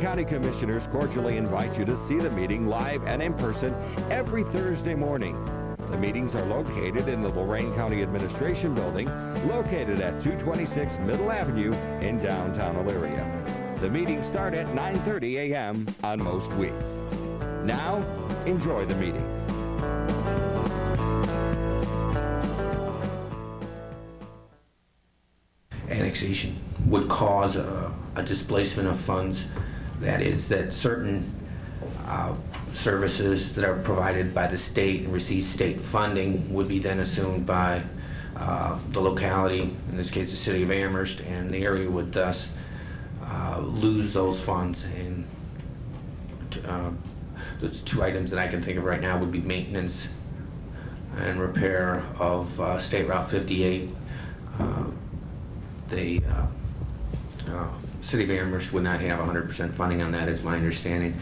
County Commissioners cordially invite you to see the meeting live and in person every Thursday morning. The meetings are located in the Lorain County Administration Building, located at 226 Middle Avenue in downtown Elyria. The meetings start at 9:30 a.m. on most weeks. Now, enjoy the meeting. Annexation would cause a displacement of funds. That is, that certain services that are provided by the state and receive state funding would be then assumed by the locality, in this case the city of Amherst, and the area would thus lose those funds. And the two items that I can think of right now would be maintenance and repair of State Route 58. The city of Amherst would not have 100% funding on that, is my understanding.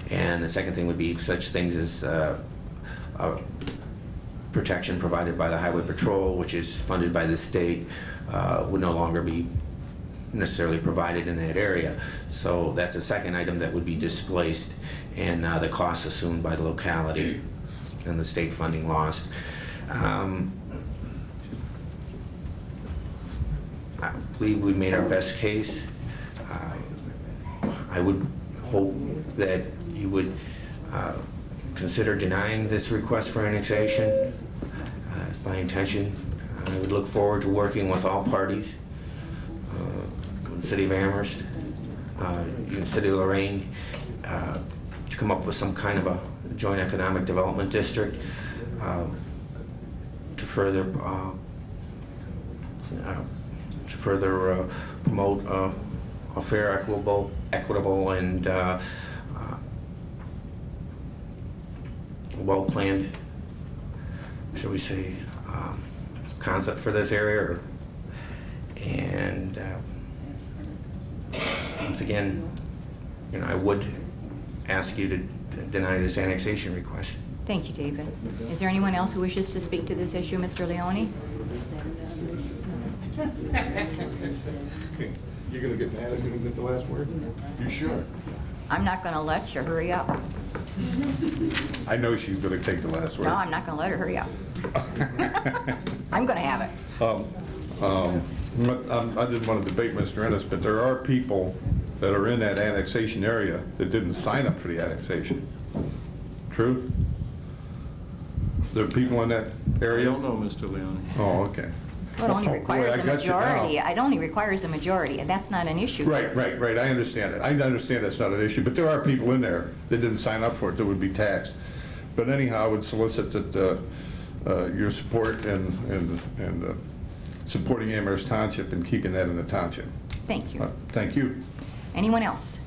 And the second thing would be such things as protection provided by the Highway Patrol, which is funded by the state, would no longer be necessarily provided in that area. So that's a second item that would be displaced, and the costs assumed by the locality and the state funding lost. I believe we made our best case. I would hope that you would consider denying this request for annexation. It's my intention. I would look forward to working with all parties, the City of Amherst, the City of Lorain, to come up with some kind of a joint economic development district to further promote a fair, equitable, and well-planned, shall we say, concept for this area. And once again, I would ask you to deny this annexation request. Thank you, David. Is there anyone else who wishes to speak to this issue, Mr. Leone? You're going to get mad if you don't get the last word? You sure? I'm not going to let you. Hurry up. I know she's going to take the last word. No, I'm not going to let her. Hurry up. I'm going to have it. I didn't want to debate Mr. Ennis, but there are people that are in that annexation area that didn't sign up for the annexation. True? There are people in that area? I don't know, Mr. Leone. Oh, okay. Well, it only requires Boy, a majority. It only requires a majority, and that's not an issue. Right. I understand it. I understand that's not an issue, but there are people in there that didn't sign up for it that would be taxed. But anyhow, I would solicit that your support and supporting Amherst Township and keeping that in the township. Thank you. Thank you. Anyone else?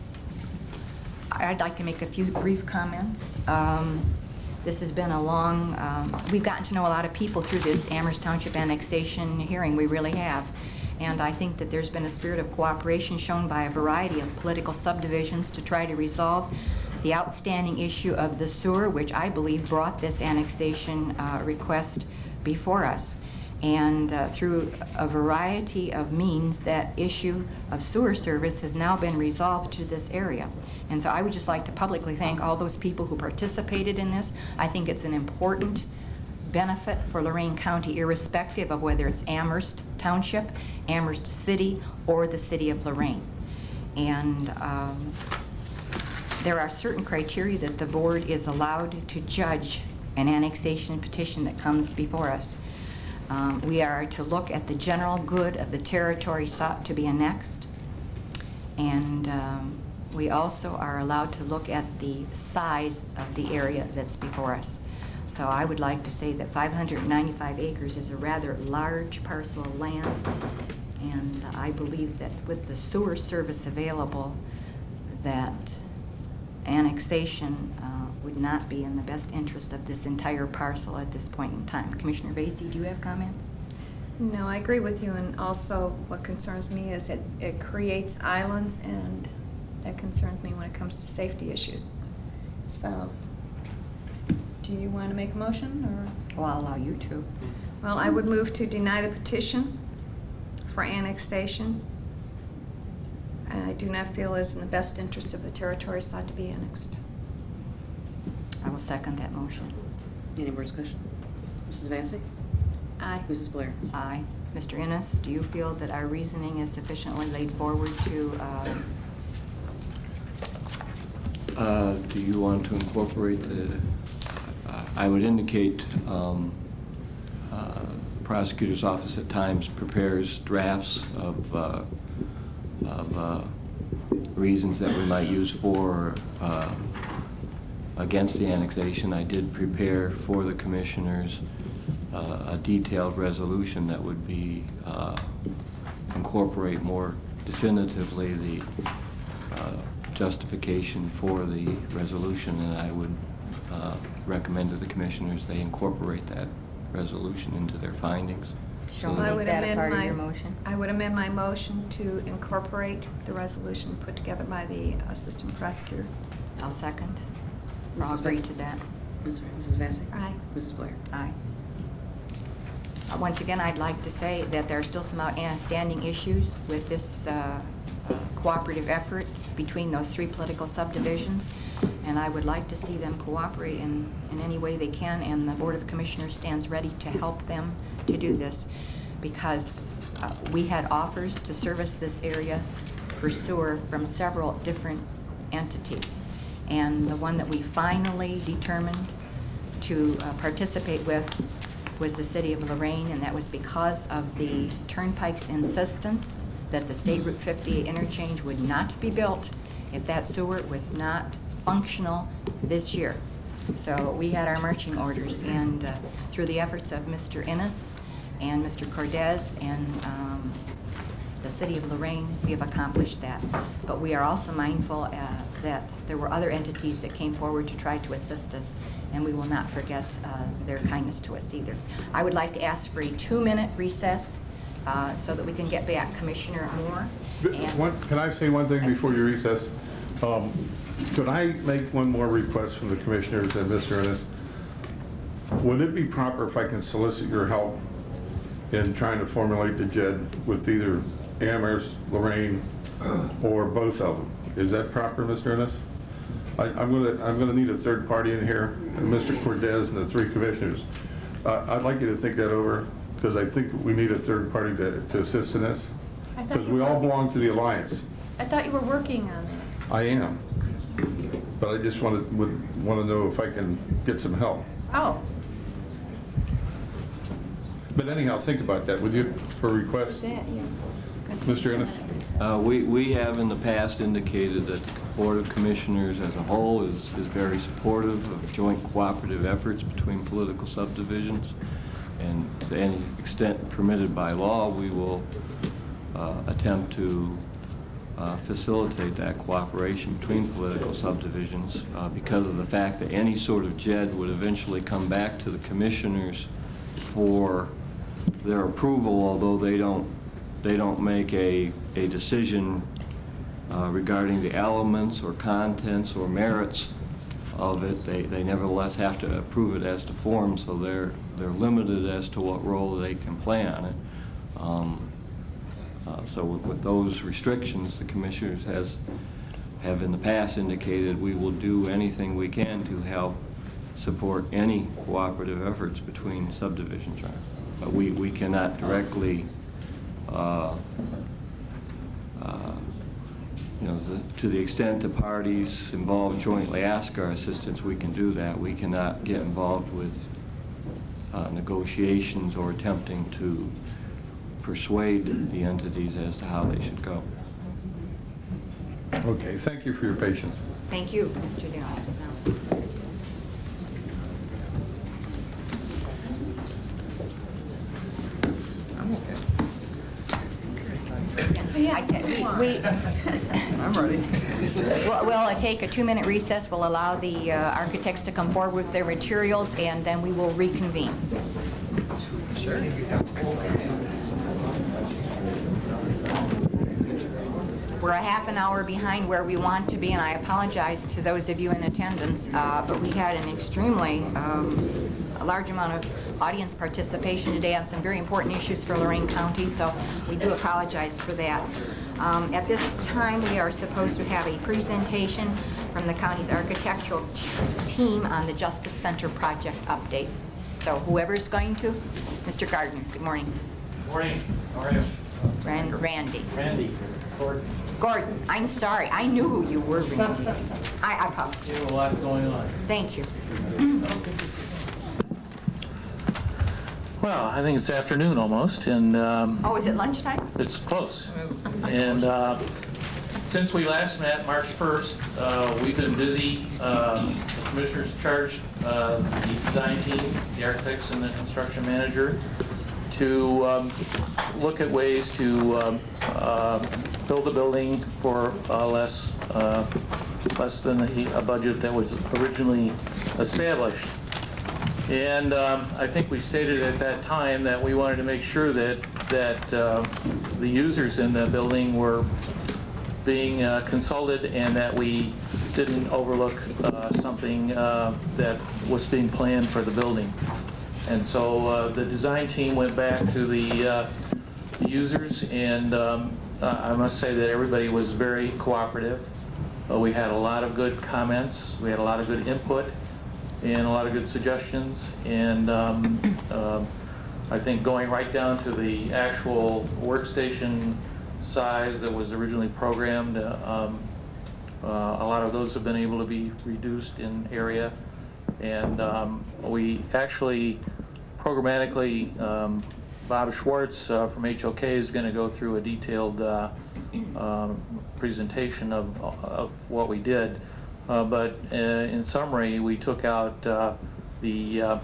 I'd like to make a few brief comments. This has been a long, we've gotten to know a lot of people through this Amherst Township annexation hearing. We really have. And I think that there's been a spirit of cooperation shown by a variety of political subdivisions to try to resolve the outstanding issue of the sewer, which I believe brought this annexation request before us. And through a variety of means, that issue of sewer service has now been resolved to this area. And so I would just like to publicly thank all those people who participated in this. I think it's an important benefit for Lorain County, irrespective of whether it's Amherst Township, Amherst City, or the City of Lorain. And there are certain criteria that the board is allowed to judge an annexation petition that comes before us. We are to look at the general good of the territory sought to be annexed, and we also are allowed to look at the size of the area that's before us. So I would like to say that 595 acres is a rather large parcel of land, and I believe that with the sewer service available, that annexation would not be in the best interest of this entire parcel at this point in time. Commissioner Vasey, do you have comments? No, I agree with you, and also what concerns me is it creates islands, and that concerns me when it comes to safety issues. So, do you want to make a motion, or? Well, I'll allow you to. Well, I would move to deny the petition for annexation I do not feel is in the best interest of the territory sought to be annexed. I will second that motion. Any more discussion? Mrs. Vacy? Aye. Mrs. Blair? Aye. Mr. Innes, do you feel that our reasoning is sufficiently laid forward to, Do you want to incorporate the, I would indicate prosecutor's office at times prepares drafts of reasons that we might use for or against the annexation. I did prepare for the commissioners a detailed resolution that would be incorporate more definitively the justification for the resolution, and I would recommend to the commissioners they incorporate that resolution into their findings. shall I we would make that a amend part of my- your motion? I would amend my motion to incorporate the resolution put together by the assistant prosecutor. I'll second. I'll Mrs. agree Vacy? to that. I'm sorry, Mrs. Vacy? Aye. Mrs. Blair? Aye. Once again, I'd like to say that there are still some outstanding issues with this cooperative effort between those 3 political subdivisions, and I would like to see them cooperate in any way they can, and the Board of Commissioners stands ready to help them to do this, because we had offers to service this area for sewer from several different entities, and the one that we finally determined to participate with was the city of Lorain, and that was because of the Turnpike's insistence that the State Route 58 interchange would not be built if that sewer was not functional this year. So we had our marching orders, and through the efforts of Mr. Innes and Mr. Cordes and the city of Lorain, we have accomplished that. But we are also mindful that there were other entities that came forward to try to assist us, and we will not forget their kindness to us either. I would like to ask for a 2-minute recess so that we can get back Commissioner Moore. Can I say one thing before you recess? Could I make one more request from the commissioners and Mr. Innes? Would it be proper if I can solicit your help in trying to formulate the JED with either Amherst, Lorain, or both of them? Is that proper, Mr. Innes? I'm gonna need a third party in here, and Mr. Cordes and the 3 commissioners. I'd like you to think that over, because I think we need a third party to assist in this. Because we all belong to the alliance. I thought you were working on it. I am. But I just would want to know if I can get some help. Oh. But anyhow, think about that, would you, for requests? Mr. Innes? We have in the past indicated that the Board of Commissioners as a whole is very supportive of joint cooperative efforts between political subdivisions, and to any extent permitted by law, we will attempt to facilitate that cooperation between political subdivisions because of the fact that any sort of JED would eventually come back to the commissioners for their approval, although they don't make a decision regarding the elements or contents or merits of it. They nevertheless have to approve it as to form, so they're limited as to what role they can play on it. So with those restrictions, the commissioners have in the past indicated we will do anything we can to help support any cooperative efforts between subdivisions. But we cannot directly, to the extent the parties involved jointly ask our assistance, we can do that. We cannot get involved with negotiations or attempting to persuade the entities as to how they should go. Okay, thank you for your patience. Thank you, Mr. Dillon. I said, I'm ready. we'll take a 2-minute recess. We'll allow the architects to come forward with their materials, and then we will reconvene. Sure. We're a half an hour behind where we want to be, and I apologize to those of you in attendance, but we had an extremely large amount of audience participation today on some very important issues for Lorain County, so we do apologize for that. At this time, we are supposed to have a presentation from the county's architectural team on the Justice Center project update. So whoever's going to, Mr. Gardner, good morning. Morning. How are you? Randy. Randy, Gordon. Gordon, I'm sorry. I knew who you were, Randy. I apologize. You have a lot going on. Thank you. Well, I think it's afternoon almost, and Oh, is it lunchtime? it's close. And since we last met, March 1st, we've been busy. The commissioners charged the design team, the architects and the construction manager, to look at ways to build a building for less than a budget that was originally established. And I think we stated at that time that we wanted to make sure that the users in the building were being consulted and that we didn't overlook something that was being planned for the building. And so the design team went back to the users, and I must say that everybody was very cooperative. We had a lot of good comments, we had a lot of good input, and a lot of good suggestions. And I think going right down to the actual workstation size that was originally programmed, a lot of those have been able to be reduced in area. And we actually programmatically, Bob Schwartz from HOK is going to go through a detailed presentation of what we did. But in summary, we took out the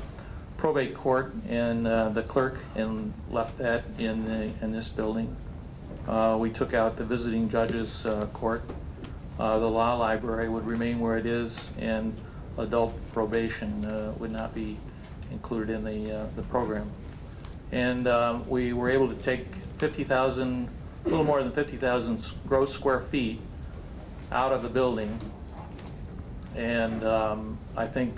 probate court and the clerk and left that in this building. We took out the visiting judges court. The law library would remain where it is, and adult probation would not be included in the program. And we were able to take 50,000, a little more than 50,000 gross square feet out of the building. And I think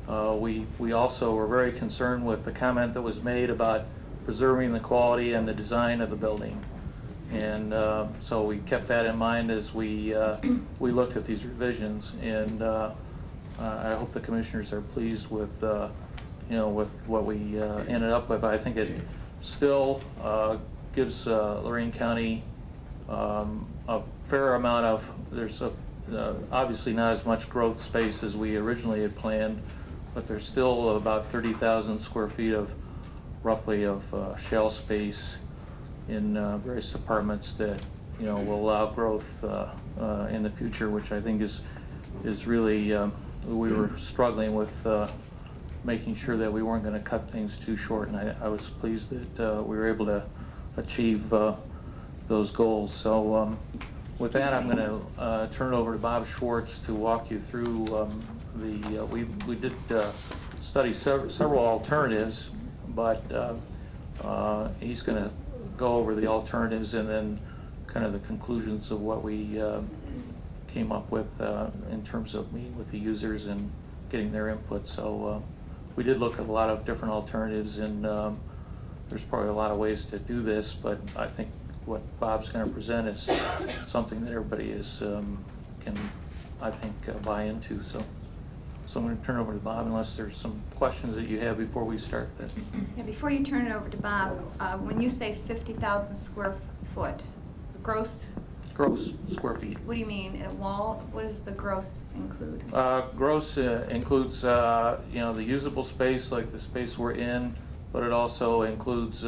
we also were very concerned with the comment that was made about preserving the quality and the design of the building. And so we kept that in mind as we looked at these revisions. And I hope the commissioners are pleased with with what we ended up with. I think it still gives Lorain County a fair amount of, there's obviously not as much growth space as we originally had planned, but there's still about 30,000 square feet of roughly of shell space in various departments that will allow growth in the future, which I think is really, we were struggling with making sure that we weren't going to cut things too short, and I was pleased that we were able to achieve those goals. So with that, I'm going to turn it over to Bob Schwartz to walk you through we did study several alternatives, but he's going to go over the alternatives and then kind of the conclusions of what we came up with in terms of meeting with the users and getting their input. So we did look at a lot of different alternatives, and there's probably a lot of ways to do this, but I think what Bob's going to present is something that everybody can, I think, buy into. So I'm going to turn it over to Bob unless there's some questions that you have before we start. Yeah, before you turn it over to Bob, when you say 50,000 square foot, gross, square feet. what do you mean? A wall? What does the gross include? Gross includes, the usable space, like the space we're in, but it also includes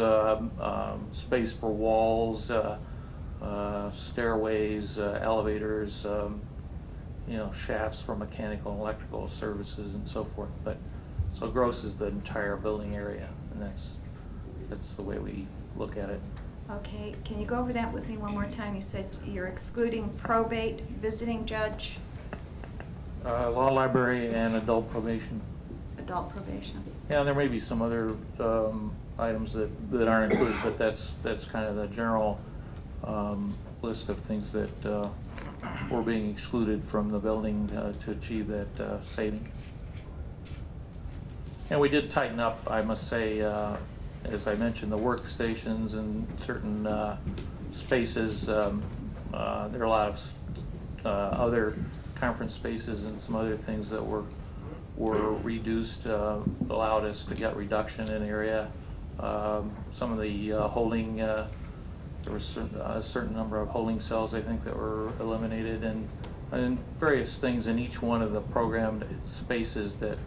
space for walls, stairways, elevators, shafts for mechanical and electrical services and so forth. But so gross is the entire building area, and that's the way we look at it. Okay, can you go over that with me one more time? You said you're excluding probate, visiting judge, Law library and adult probation. adult probation. Yeah, there may be some other items that aren't included, but that's kind of the general list of things that were being excluded from the building to achieve that saving. And we did tighten up, I must say, as I mentioned, the workstations and certain spaces there are a lot of other conference spaces and some other things that were reduced, allowed us to get reduction in area. Some of the holding, there was a certain number of holding cells, I think, that were eliminated, and various things in each one of the programmed spaces that,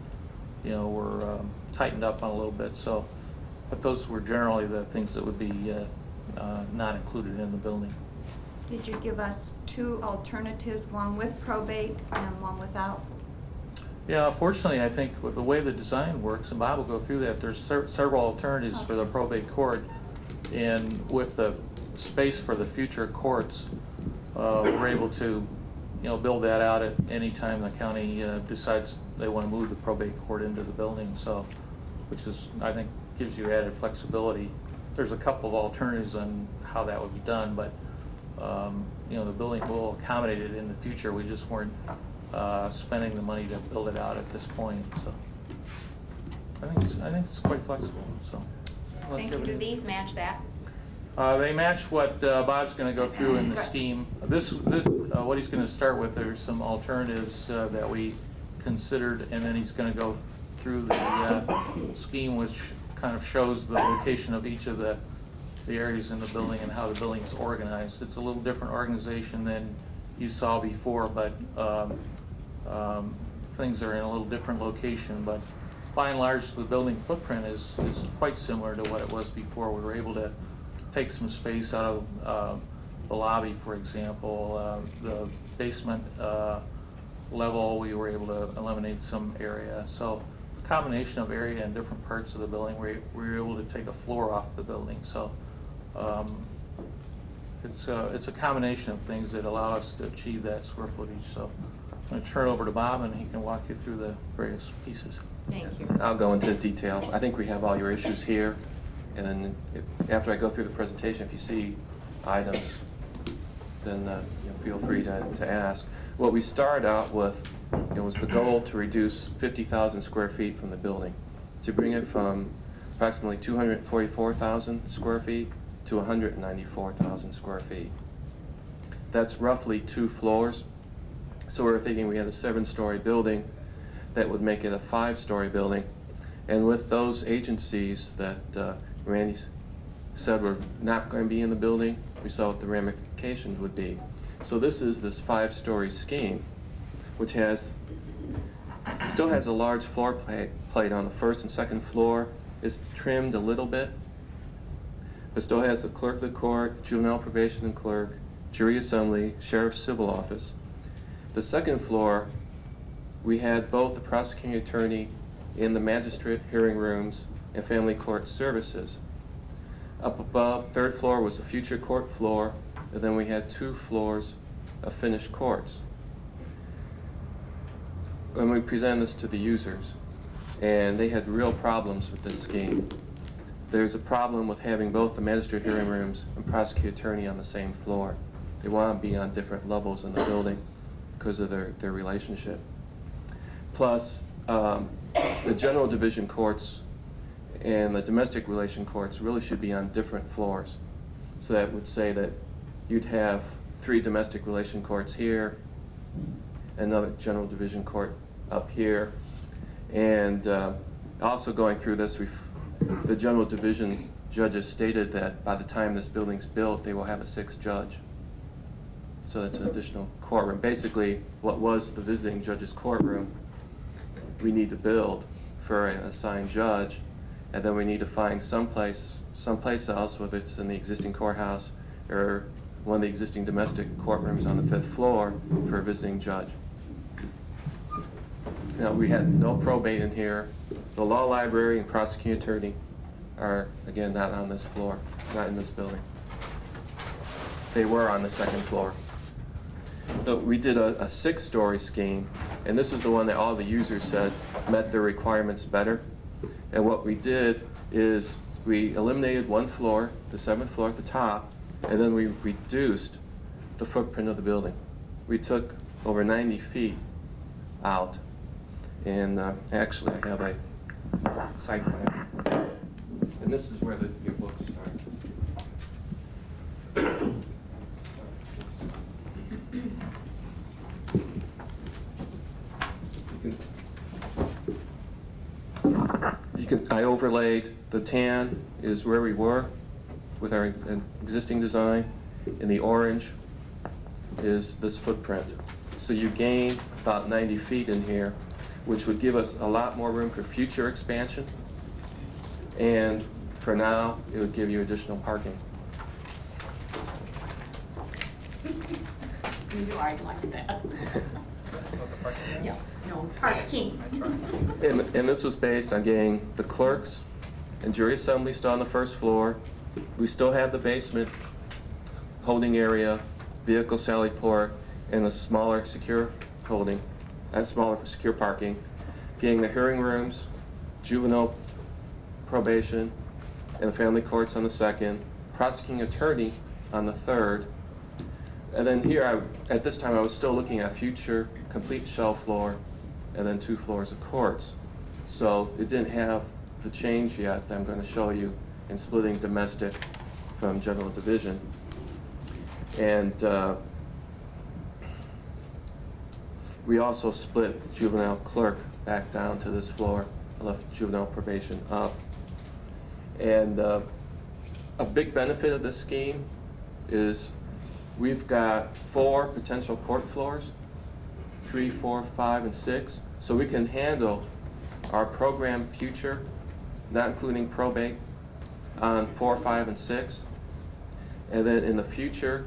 you know, were tightened up on a little bit. So, but those were generally the things that would be not included in the building. Did you give us two alternatives, one with probate and one without? Yeah, fortunately, I think with the way the design works, and Bob will go through that, there's several alternatives for the probate court. And with the space for the future courts, we're able to, you know, build that out at any time the county decides they want to move the probate court into the building. So, which is, I think, gives you added flexibility. There's a couple of alternatives on how that would be done, but you know, the building will accommodate it in the future. We just weren't spending the money to build it out at this point. So I think it's quite flexible. So Thank you. Do these match that? they match what Bob's going to go through in the scheme. This what he's going to start with. There's some alternatives that we considered, and then he's going to go through the scheme, which kind of shows the location of each of the areas in the building and how the building is organized. It's a little different organization than you saw before, but things are in a little different location. But by and large, the building footprint is quite similar to what it was before. We were able to take some space out of the lobby, for example. The basement level, we were able to eliminate some area. So a combination of area in different parts of the building, we were able to take a floor off the building. So it's a combination of things that allow us to achieve that square footage. So I'm going to turn it over to Bob, and he can walk you through the various pieces. Thank you. I'll go into detail. I think we have all your issues here, and then after I go through the presentation, if you see items, then feel free to ask. What we started out with, it was the goal to reduce 50,000 square feet from the building, to bring it from approximately 244,000 square feet to 194,000 square feet. That's roughly 2 floors. So we were thinking we had a 7-story building that would make it a 5-story building. And with those agencies that Randy said were not going to be in the building, we saw what the ramifications would be. So this is this 5-story scheme, which still has a large floor plate on the first and second floor. It's trimmed a little bit, but still has the clerk of the court, juvenile probation and clerk, jury assembly, sheriff's civil office. The second floor, we had both the prosecuting attorney and the magistrate hearing rooms and family court services. Up above, third floor was the future court floor, and then we had 2 floors of finished courts. When we presented this to the users, and they had real problems with this scheme. There's a problem with having both the magistrate hearing rooms and prosecuting attorney on the same floor. They want to be on different levels in the building because of their relationship. Plus, the general division courts and the domestic relation courts really should be on different floors. So that would say that you'd have 3 domestic relation courts here, another general division court up here, and also going through this, the general division judges stated that by the time this building's built, they will have a 6th judge. So that's an additional courtroom. Basically, what was the visiting judge's courtroom, we need to build for an assigned judge, and then we need to find someplace else, whether it's in the existing courthouse or one of the existing domestic courtrooms on the 5th floor for a visiting judge. Now, we had no probate in here. The law library and prosecuting attorney are, again, not on this floor, not in this building. They were on the 2nd floor. So we did a 6-story scheme, and this is the one that all the users said met their requirements better. And what we did is we eliminated 1 floor, the 7th floor at the top, and then we reduced the footprint of the building. We took over 90 feet out. And actually, I have a site plan. And this is where your books start. I overlaid the tan is where we were with our existing design, and the orange is this footprint. So you gain about 90 feet in here, which would give us a lot more room for future expansion. And for now, it would give you additional parking. You are like that. Yes, no, parking. And this was based on getting the clerks and jury assembly still on the first floor. We still have the basement holding area, vehicle sally port, and a smaller secure holding, and smaller secure parking. Getting the hearing rooms, juvenile probation, and the family courts on the second, prosecuting attorney on the third. And then here, at this time, I was still looking at future complete shell floor and then 2 floors of courts. So it didn't have the change yet that I'm going to show you in splitting domestic from general division. And we also split the juvenile clerk back down to this floor. I left juvenile probation up. And a big benefit of this scheme is we've got 4 potential court floors, 3, 4, 5, and 6. So we can handle our program future, not including probate, on 4, 5, and 6. And then in the future,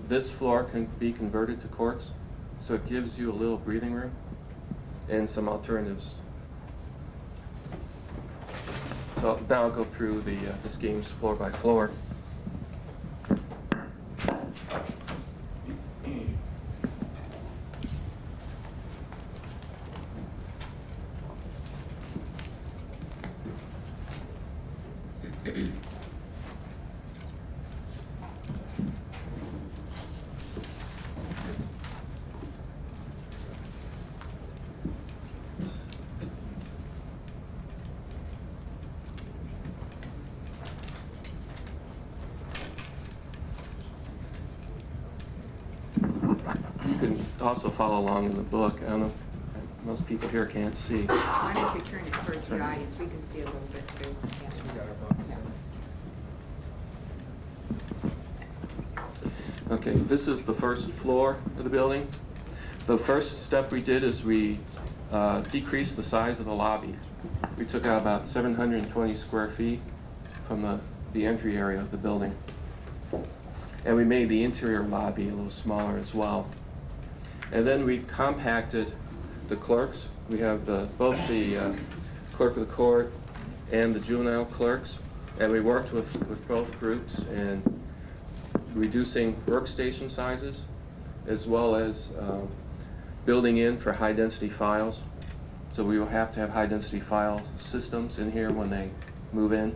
this floor can be converted to courts. So it gives you a little breathing room and some alternatives. So now I'll go through the schemes floor by floor. You can also follow along in the book. I don't know, most people here can't see. Why don't you turn it towards the audience? We can see a little bit too. Okay, this is the first floor of the building. The first step we did is we decreased the size of the lobby. We took out about 720 square feet from the entry area of the building. And we made the interior lobby a little smaller as well. And then we compacted the clerks. We have both the clerk of the court and the juvenile clerks. And we worked with both groups in reducing workstation sizes, as well as building in for high-density files. So we will have to have high-density file systems in here when they move in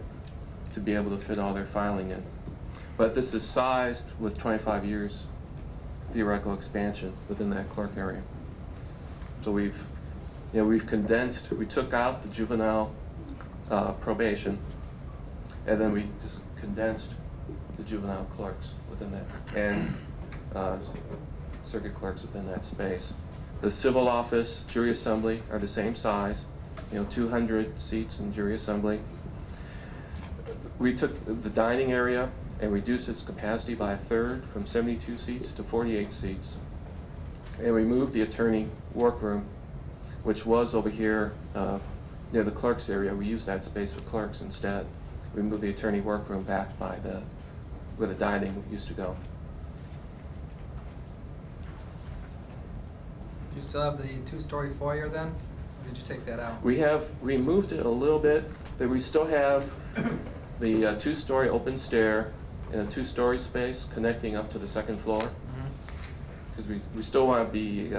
to be able to fit all their filing in. But this is sized with 25 years theoretical expansion within that clerk area. So we've condensed, we took out the juvenile probation, and then we just condensed the juvenile clerks within that, and circuit clerks within that space. The civil office, jury assembly are the same size, 200 seats in jury assembly. We took the dining area and reduced its capacity by 1/3 from 72 seats to 48 seats. And we moved the attorney workroom, which was over here near the clerks area. We used that space for clerks instead. We moved the attorney workroom back by where the dining used to go. Do you still have the 2-story foyer then? Or did you take that out? We moved it a little bit. We still have the 2-story open stair and a 2-story space connecting up to the second floor. Because we still want to be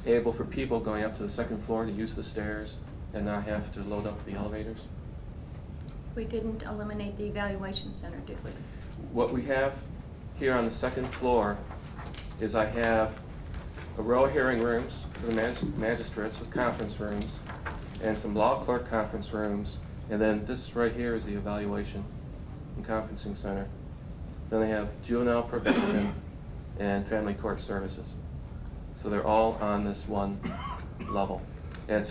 able for people going up to the second floor to use the stairs and not have to load up the elevators. We didn't eliminate the evaluation center, did we? What we have here on the second floor is I have a row of hearing rooms for the magistrates with conference rooms and some law clerk conference rooms, and then this right here is the evaluation and conferencing center. Then they have juvenile probation and family court services. So they're all on this one level. And it's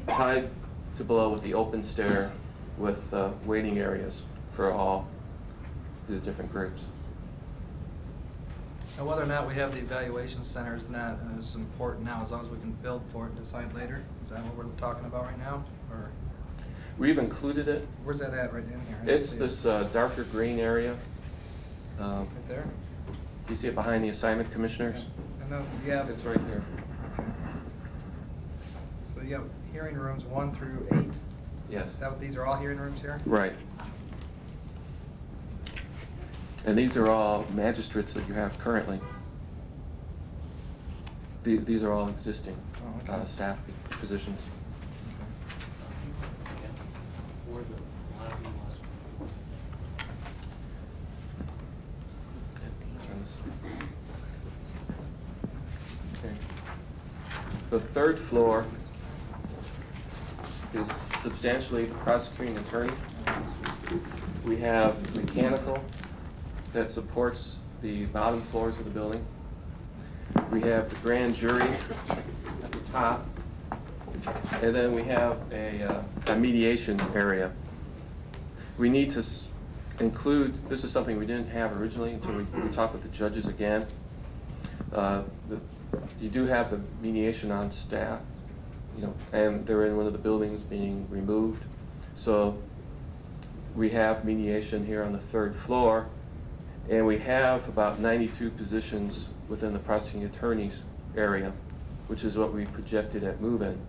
tied to below with the open stair with waiting areas for all the different groups. Now, whether or not we have the evaluation center is not as important now, as long as we can build for it and decide later? Is that what we're talking about right now, or? We've included it. Where's that at right in here? It's this darker green area. Right there? Do you see it behind the assignment commissioners? I know, yeah. It's right here. Okay. So you have hearing rooms 1 through 8? Yes. Is that what, these are all hearing rooms here? Right. And these are all magistrates that you have currently. These are all existing staff positions. Okay. The third floor is substantially the prosecuting attorney. We have mechanical that supports the bottom floors of the building. We have the grand jury at the top. And then we have a mediation area. We need to include, this is something we didn't have originally until we talked with the judges again. You do have the mediation on staff, and they're in one of the buildings being removed. So we have mediation here on the third floor, and we have about 92 positions within the prosecuting attorney's area, which is what we projected at move-in.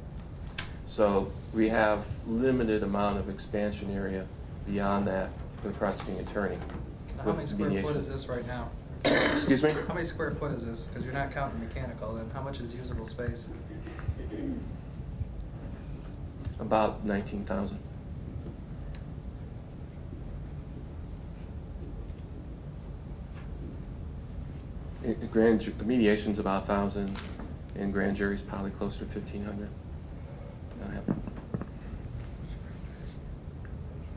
So we have limited amount of expansion area beyond that for the prosecuting attorney. Now, how many square foot is this right now? Excuse me? How many square foot is this? Because you're not counting mechanical, then how much is usable space? About 19,000. Mediation's about 1,000, and grand jury's probably closer to 1,500.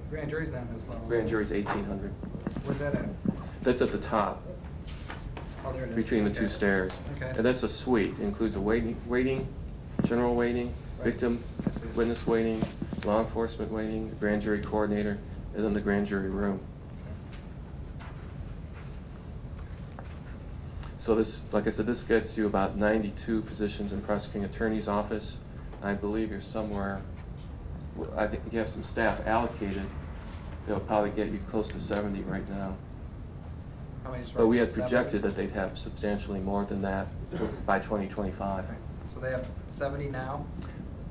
Grand jury's not this level. Grand jury's 1,800. Where's that at? That's at the top, Oh, there it is. between the Okay. two stairs. Okay. And that's a suite. It includes a waiting, general waiting, Right. victim, I see. witness waiting, law enforcement waiting, the grand jury coordinator, and then the grand jury room. So this, like I said, this gets you about 92 positions in prosecuting attorney's office. I believe you're somewhere, I think you have some staff allocated. They'll probably get you close to 70 right now. How many is But we right had now? 70? projected that they'd have substantially more than that by 2025. Okay. So they have 70 now?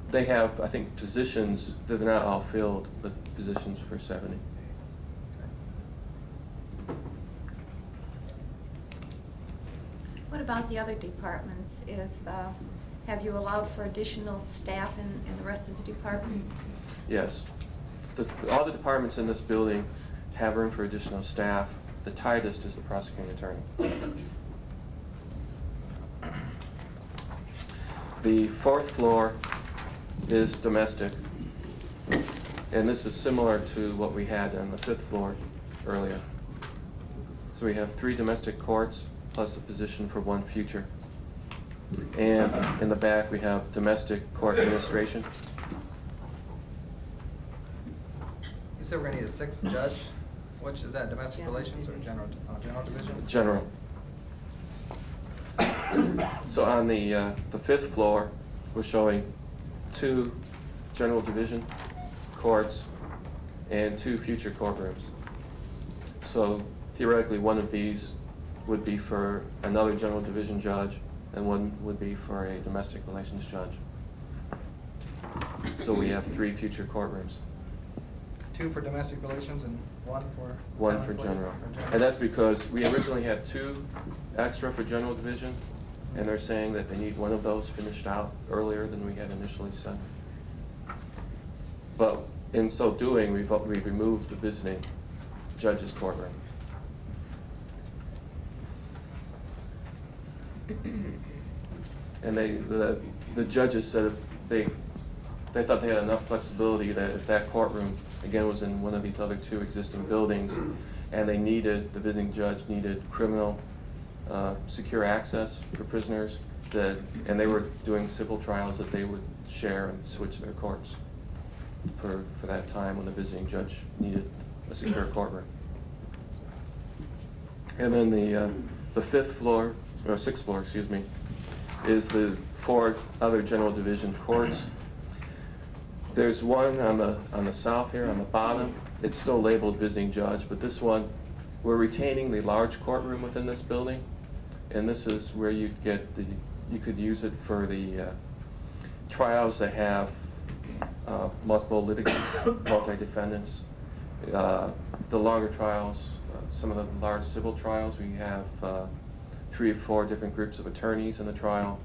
They have, I think, positions, they're not all filled, but positions for 70. What about the other departments? Have you allowed for additional staff in the rest of the departments? Yes. All the departments in this building have room for additional staff. The tightest is the prosecuting attorney. The fourth floor is domestic, and this is similar to what we had on the fifth floor earlier. So we have 3 domestic courts plus a position for 1 future. And in the back, we have domestic court administration. You said we're gonna need a 6th judge? Which, is that domestic relations or general division? General. So on the 5th floor, we're showing 2 general division courts and 2 future courtrooms. So theoretically, one of these would be for another general division judge, and one would be for a domestic relations judge. So we have 3 future courtrooms. 2 for domestic relations and 1 for? 1 for general. And that's because we originally had 2 extra for general division, and they're saying that they need one of those finished out earlier than we had initially said. But in so doing, we've removed the visiting judge's courtroom. And the judges said they thought they had enough flexibility that if that courtroom, again, was in one of these other 2 existing buildings, and the visiting judge needed criminal secure access for prisoners and they were doing civil trials that they would share and switch their courts for that time when the visiting judge needed a secure courtroom. And then the fifth floor, or sixth floor, excuse me, is the 4 other general division courts. There's one on the south here, on the bottom. It's still labeled visiting judge, but this one, we're retaining the large courtroom within this building, and this is where you could use it for the trials that have multiple litigants, multi-defendants. The longer trials, some of the large civil trials, we have 3 or 4 different groups of attorneys in the trial,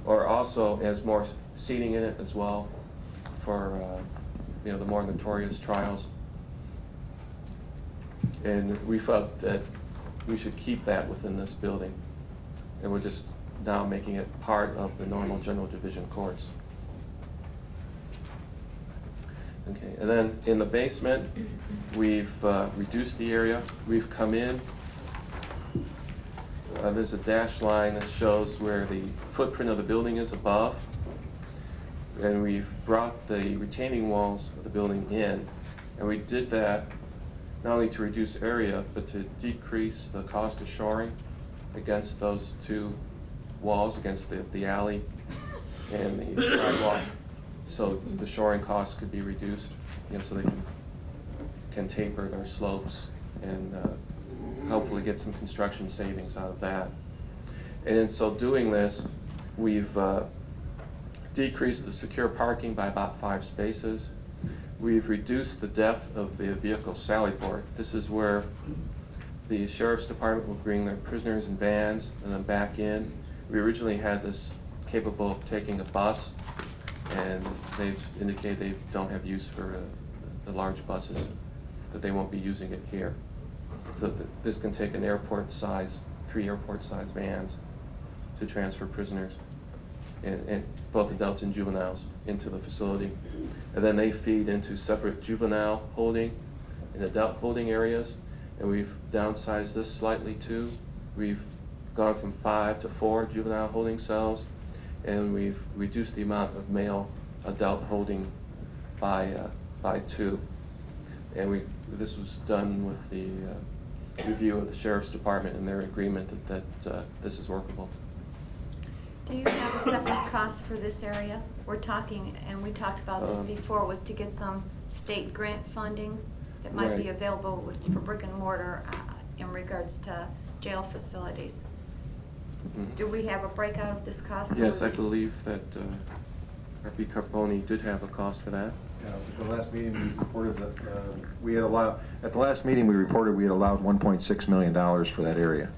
or also as more seating in it as well for the more notorious trials. And we felt that we should keep that within this building, and we're just now making it part of the normal general division courts. Okay, and then in the basement, we've reduced the area. We've come in. There's a dashed line that shows where the footprint of the building is above, and we've brought the retaining walls of the building in, and we did that not only to reduce area, but to decrease the cost of shoring against those 2 walls, against the alley and the sidewalk, so the shoring costs could be reduced, so they can taper their slopes and hopefully get some construction savings out of that. And in so doing this, we've decreased the secure parking by about 5 spaces. We've reduced the depth of the vehicle sally port. This is where the sheriff's department will bring their prisoners in vans and then back in. We originally had this capable of taking a bus, and they've indicated they don't have use for the large buses, that they won't be using it here. So this can take an airport size, 3 airport size vans to transfer prisoners, and both adults and juveniles, into the facility. And then they feed into separate juvenile holding and adult holding areas, and we've downsized this slightly too. We've gone from 5 to 4 juvenile holding cells, and we've reduced the amount of male adult holding by 2. And this was done with the review of the sheriff's department and their agreement that this is workable. Do you have a separate cost for this area? We're talking, and we talked about this before, was to get some state grant funding that might be available for brick and mortar in regards to jail facilities. Mm-hmm. Do we have a breakout of this cost? Yes, I believe that R.P. Carponi did have a cost for that. Yeah, at the last meeting we reported that we had allowed, at the last meeting we reported we had allowed $1.6 million for that area,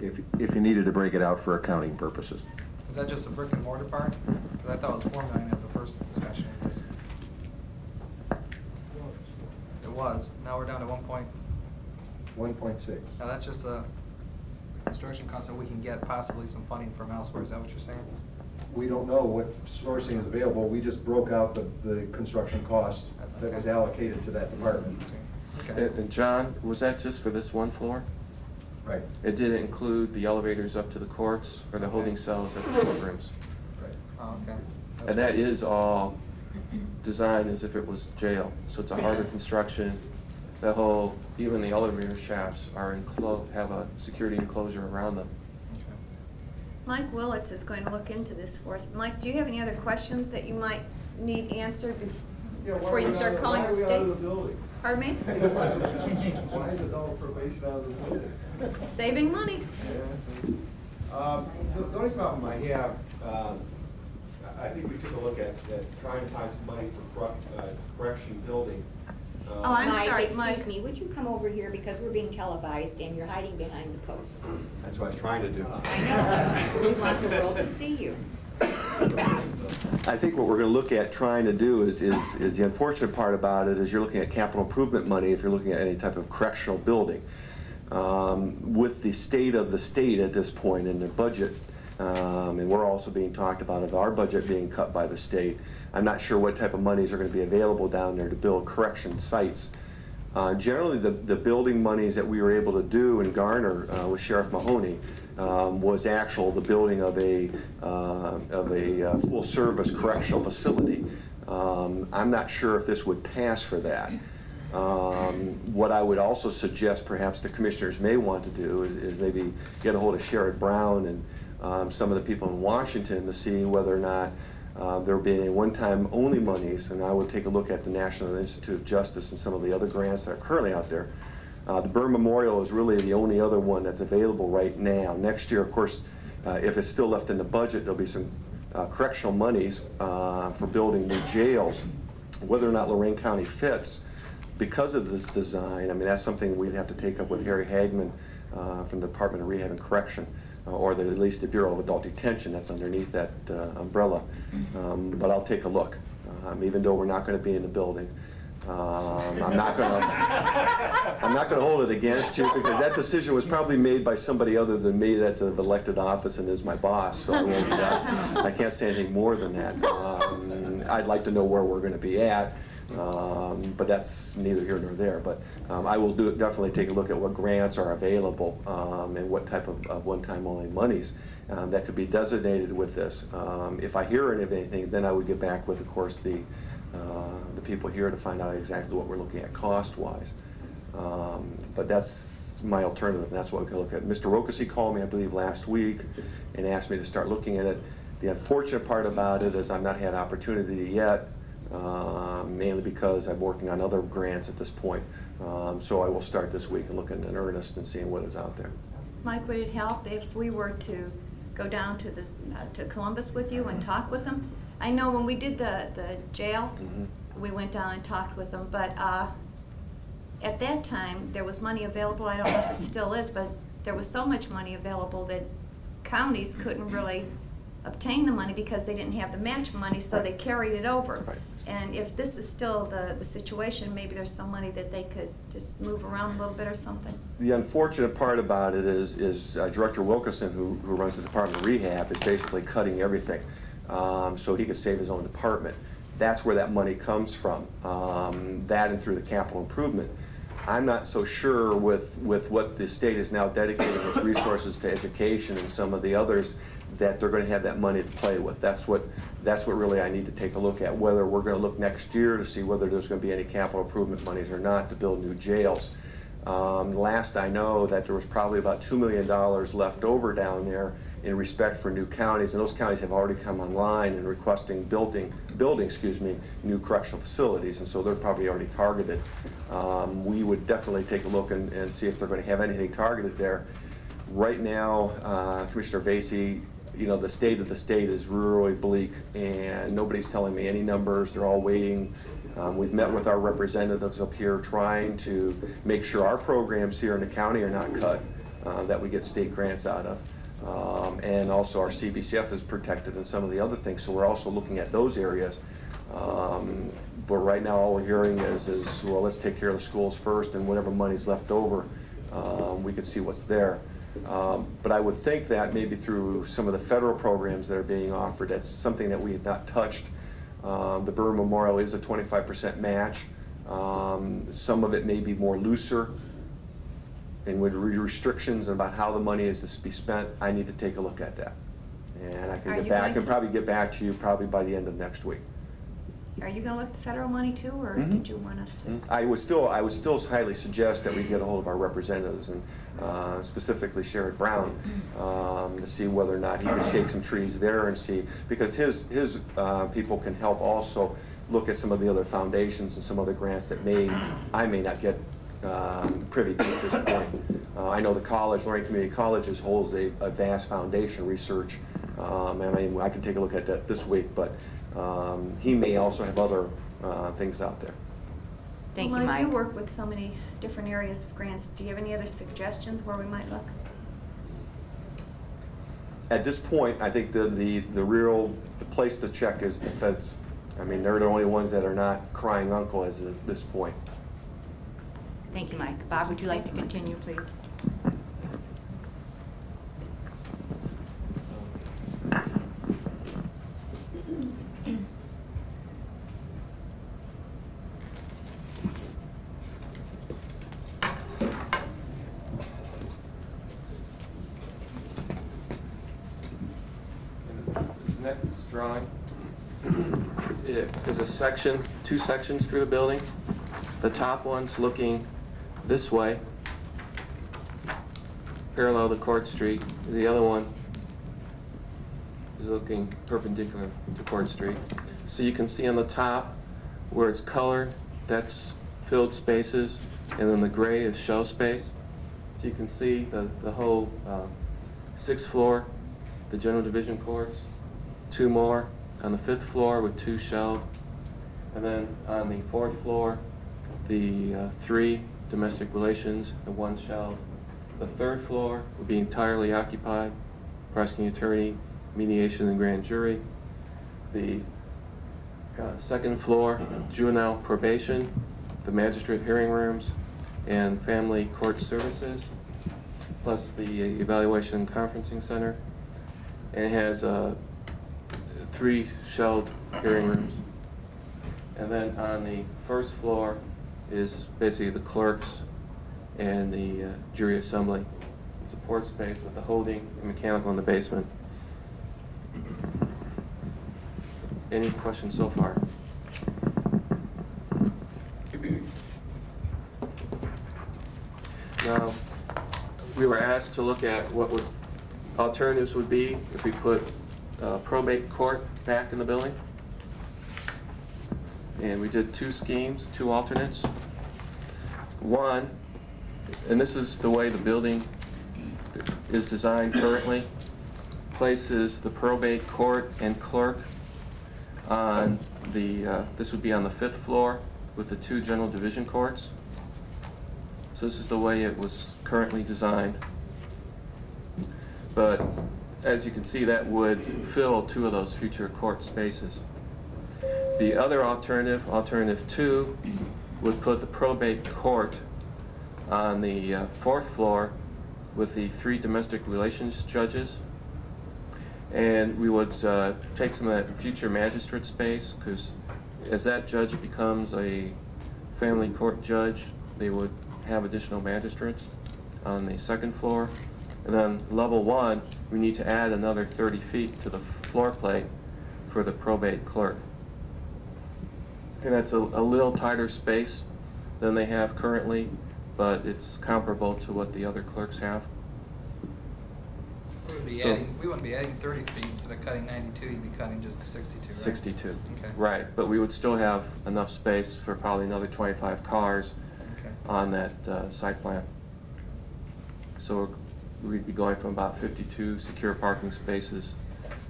if you needed to break it out for accounting purposes. Is that just a brick and mortar part? Because I thought it was $4 million at the first discussion of this. It was. Now we're down to 1.6. Now that's just a construction cost that we can get possibly some funding from elsewhere. Is that what you're saying? We don't know what sourcing is available. We just broke out the construction cost that was allocated to that department. Okay. And John, was that just for this one floor? Right. It didn't include the elevators up to the courts or the holding cells at the courtrooms. Right. Oh, okay. And that is all designed as if it was jail. So it's a harder construction. The whole, even the elevator shafts are have a security enclosure around them. Mike Willits is going to look into this for us. Mike, do you have any other questions that you might need answered before you start calling the state? Why are we out of the building? Pardon me? Why is adult probation out of the building? Saving money. The only problem I have, I think we took a look at trying to find some money for correction building. Oh, I'm sorry, Mike. Excuse me, would you come over here because we're being televised and you're hiding behind the post? That's what I was trying to do. I know, we want the world to see you. I think what we're going to look at trying to do is the unfortunate part about it is you're looking at capital improvement money if you're looking at any type of correctional building. With the state of the state at this point in the budget, and we're also being talked about of our budget being cut by the state, I'm not sure what type of monies are going to be available down there to build correction sites. Generally, the building monies that we were able to do and garner with Sheriff Mahoney was the building of a full-service correctional facility. I'm not sure if this would pass for that. What I would also suggest perhaps the commissioners may want to do is maybe get a hold of Sherrod Brown and some of the people in Washington to see whether or not there will be any one-time only monies, and I would take a look at the National Institute of Justice and some of the other grants that are currently out there. The Burn Memorial is really the only other one that's available right now. Next year, of course, if it's still left in the budget, there'll be some correctional monies for building new jails. Whether or not Lorain County fits, because of this design, I mean, that's something we'd have to take up with Harry Hagman from the Department of Rehab and Correction, or at least the Bureau of Adult Detention that's underneath that umbrella. But I'll take a look, even though we're not going to be in the building. I'm not going to hold it against you, because that decision was probably made by somebody other than me that's of elected office and is my boss, so I can't say anything more than that. I'd like to know where we're going to be at, but that's neither here nor there. But I will definitely take a look at what grants are available and what type of one-time only monies that could be designated with this. If I hear of anything, then I would get back with, of course, the people here to find out exactly what we're looking at cost-wise. But that's my alternative, and that's what we can look at. Mr. Rokasi called me, I believe, last week and asked me to start looking at it. The unfortunate part about it is I've not had opportunity yet, mainly because I'm working on other grants at this point. So I will start this week and look in earnest and seeing what is out there. Mike, would it help if we were to go down to to Columbus with you and talk with them? I know when we did the jail, we went down and talked with them, but at that time there was money available. I don't know if it still is, but there was so much money available that counties couldn't really obtain the money because they didn't have the match money, so they carried it over. Right. And if this is still the situation, maybe there's some money that they could just move around a little bit or something. The unfortunate part about it is Director Wilkerson, who runs the Department of Rehab, is basically cutting everything so he could save his own department. That's where that money comes from, that and through the capital improvement. I'm not so sure with what the state is now dedicating its resources to education and some of the others that they're going to have that money to play with. That's what really I need to take a look at, whether we're going to look next year to see whether there's going to be any capital improvement monies or not to build new jails. Last I know that there was probably about $2 million left over down there in respect for new counties, and those counties have already come online and requesting building new correctional facilities, and so they're probably already targeted. We would definitely take a look and see if they're going to have anything targeted there. Right now, Commissioner Vasey, the state of the state is really bleak, and nobody's telling me any numbers. They're all waiting. We've met with our representatives up here trying to make sure our programs here in the county are not cut, that we get state grants out of. And also our CBCF is protected and some of the other things, so we're also looking at those areas. But right now all we're hearing is well, let's take care of the schools first, and whatever money's left over, we can see what's there. But I would think that maybe through some of the federal programs that are being offered, that's something that we have not touched. The Burr Memorial is a 25% match. Some of it may be more looser, and with restrictions about how the money is to be spent. I need to take a look at that, and I can probably get back to you probably by the end of next week. Are you going to look at the federal money too, or did you want us to? I would still highly suggest that we get a hold of our representatives, and specifically Sherrod Brown, to see whether or not he can shake some trees there and see, because his people can help also look at some of the other foundations and some other grants that I may not get privy to at this point. I know the college, Lorain Community Colleges, holds a vast foundation research. I mean, I can take a look at that this week, but he may also have other things out there. Thank you, Mike. You work with so many different areas of grants. Do you have any other suggestions where we might look? At this point, I think the place to check is the feds. I mean, they're the only ones that are not crying uncle as of this point. Thank you, Mike. Bob, would you like to continue, please? This next drawing is a section, 2 sections through the building. The top one's looking this way, parallel to Court Street. The other one is looking perpendicular to Court Street. So you can see on the top where it's colored, that's filled spaces, and then the gray is shell space. So you can see the whole 6th floor, the general division courts, 2 more on the 5th floor with 2 shelled, and then on the 4th floor, the 3 domestic relations and 1 shelled. The 3rd floor would be entirely occupied, prosecuting attorney, mediation, and grand jury. The 2nd floor, juvenile probation, the magistrate hearing rooms, and family court services, plus the evaluation and conferencing center. And it has 3 shelled hearing rooms. And then on the 1st floor is basically the clerks and the jury assembly support space with the holding and mechanical in the basement. Any questions so far? Now, we were asked to look at what alternatives would be if we put probate court back in the building. And we did 2 schemes, 2 alternates. One, and this is the way the building is designed currently, places the probate court and clerk on this would be on the 5th floor with the 2 general division courts. So this is the way it was currently designed. But as you can see, that would fill 2 of those future court spaces. The other alternative, alternative 2, would put the probate court on the 4th floor with the 3 domestic relations judges. And we would take some of that future magistrate space, because as that judge becomes a family court judge, they would have additional magistrates on the 2nd floor. And then level 1, we need to add another 30 feet to the floor plate for the probate clerk. And that's a little tighter space than they have currently, but it's comparable to what the other clerks have. We wouldn't be adding 30 feet. Instead of cutting 92, you'd be cutting just 62, right? 62, okay. Right. But we would still have enough space for probably another 25 cars on that site plan. So we'd be going from about 52 secure parking spaces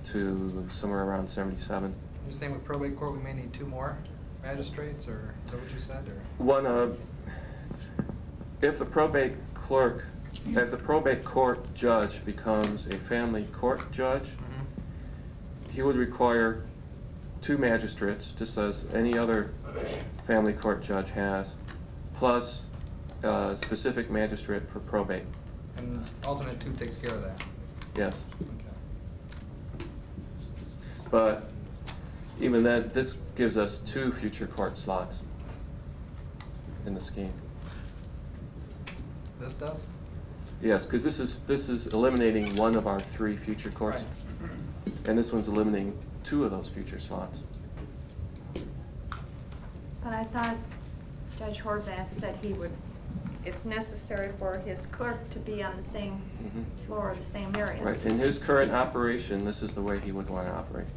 to somewhere around 77. You're saying with probate court we may need 2 more magistrates, or is that what you said? Or? One, if the probate clerk, if the probate court judge becomes a family court judge, he would require 2 magistrates, just as any other family court judge has, plus a specific magistrate for probate. And alternate 2 takes care of that? Yes. Okay. But even then, this gives us 2 future court slots in the scheme. This does? Yes, because this is eliminating 1 of our 3 future courts. Right. And this one's eliminating 2 of those future slots. But I thought Judge Horvath said it's necessary for his clerk to be on the same floor or the same area. Right. In his current operation, this is the way he would want to operate.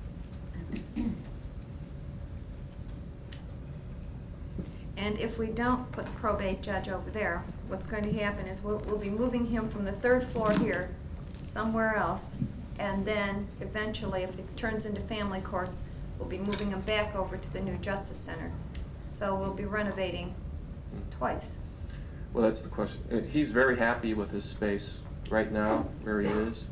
And if we don't put the probate judge over there, what's going to happen is we'll be moving him from the 3rd floor here somewhere else, and then eventually, if it turns into family courts, we'll be moving him back over to the new Justice Center. So we'll be renovating twice. Well, that's the question. He's very happy with his space right now, where he is.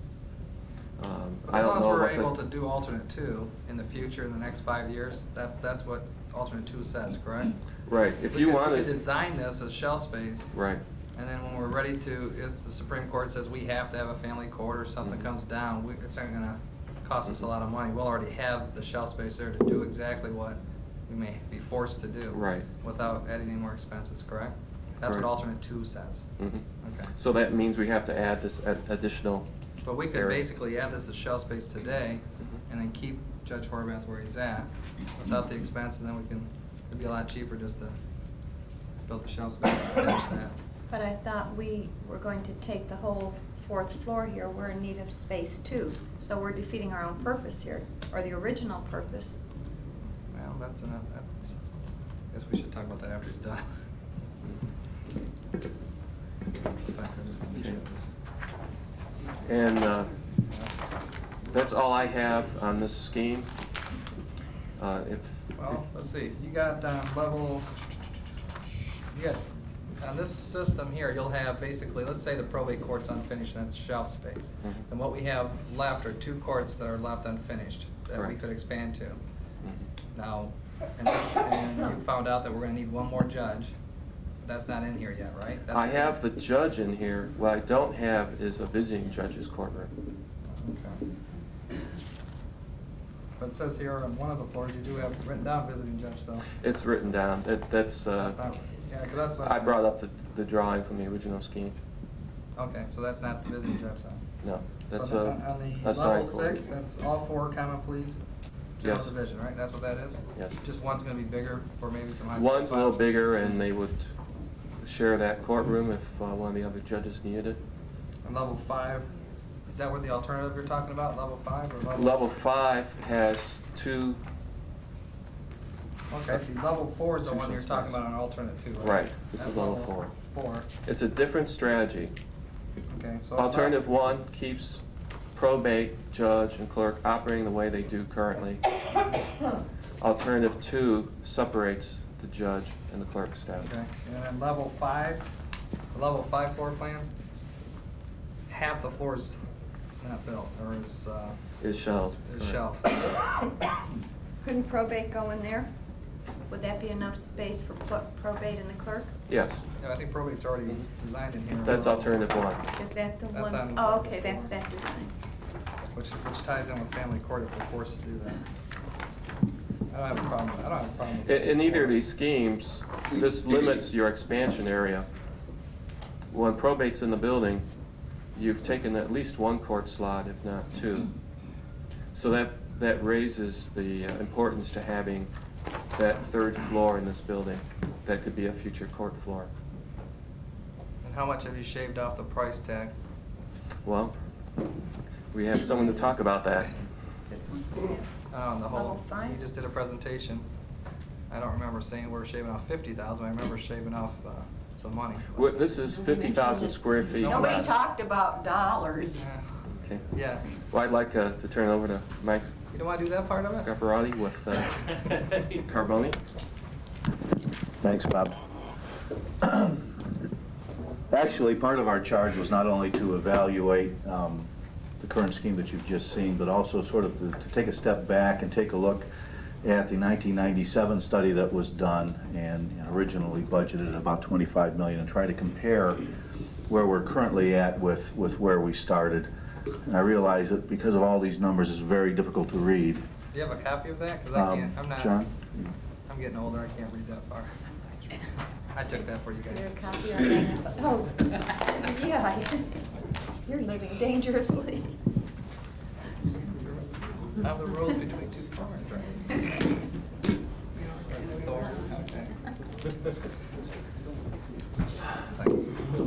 I don't know as long what as we're able to do alternate 2 in the future, in the next 5 years, that's what alternate 2 says, correct? Right. If we you could, want we to could design this as shell space. Right. And then when we're ready to, if the Supreme Court says we have to have a family court or something comes down, it's not going to cost us a lot of money. We'll already have the shell space there to do exactly what we may be forced to do. Right. Without adding any more expenses, correct? That's Correct. what alternate 2 says. Okay. So that means we have to add this additional But we could area. basically add this as shell space today and then keep Judge Horvath where he's at without the expense, and then it'd be a lot cheaper just to build the shelf space and finish that. But I thought we were going to take the whole 4th floor here. We're in need of space too. So we're defeating our own purpose here, or the original purpose. Well, that's enough. I guess we should talk about that after he's done. In fact, I'm just gonna check this. And that's all I have on this scheme. Well, let's see, you got on this system here, you'll have basically, let's say the probate court's unfinished and it's shelf space. And what we have left are 2 courts that are left unfinished that we could expand to. Now, and you found out that we're gonna need 1 more judge. That's not in here yet, right? I have the judge in here. What I don't have is a visiting judge's courtroom. Okay. But it says here on one of the floors, you do have written down visiting judge, though. It's written down. That's not, yeah, 'cause that's what I brought up the drawing from the original scheme. Okay, so that's not the visiting judge, huh? No, that's So a on the assigned level court. 6, that's all 4 common pleas? General Yes. division, right? That's what that is? Yes. Just one's gonna be bigger for maybe some high. One's a little bigger, and they would share that courtroom if one of the other judges needed it. And level 5, is that where the alternative you're talking about, level 5 or level? Level 5 has 2. Okay, see, level 4 is the Two one you're space. talking about on alternate 2, right? Right, this That's is level 4. 4. It's a different strategy. Okay, so. Alternative 1 keeps probate, judge, and clerk operating the way they do currently. Alternative 2 separates the judge and the clerk staff. Okay, and then level 5, the level 5 floor plan, half the floor's not built, or Is shelved. is shelved. Couldn't probate go in there? Would that be enough space for probate and the clerk? Yes, Yeah, I think probate's already designed in here. that's alternative 1. Is that the That's one? on- Oh, okay, that's that design. Which ties in with family court if we're forced to do that. I don't have a problem with In either of these schemes, this limits your expansion area. When probate's in the building, you've taken at least 1 court slot, if not 2. So that raises the importance to having that 3rd floor in this building. That could be a future court floor. And how much have you shaved off the price tag? Well, we have someone to talk about that. This one? On the whole, Level 5? you just did a presentation. I don't remember saying we're shaving off 50,000. I remember shaving off some money. This is 50,000 square feet Nobody less. talked about dollars. Yeah. Okay. Yeah. Well, I'd like to turn it over to Mike You don't want to do that part of it? Scaparrotti with Carboni. Thanks, Bob. Actually, part of our charge was not only to evaluate the current scheme that you've just seen, but also sort of to take a step back and take a look at the 1997 study that was done and originally budgeted about $25 million, and try to compare where we're currently at with where we started. And I realize that because of all these numbers, it's very difficult to read. Do you have a copy of that? Because I'm not. John? I'm getting older. I can't read that far. I took that for you guys. Is there a copy of that? Oh, yeah. You're living dangerously. How are the rules between 2 farms, right?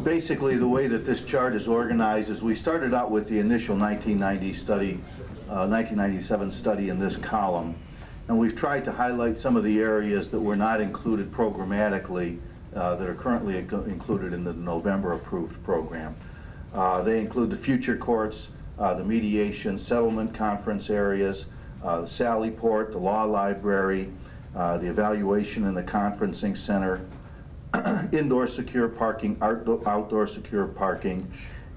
Basically, the way that this chart is organized is we started out with the initial 1997 study in this column, and we've tried to highlight some of the areas that were not included programmatically that are currently included in the November approved program. They include the future courts, the mediation settlement conference areas, the Sally Port, the law library, the evaluation and the conferencing center, indoor secure parking, outdoor secure parking,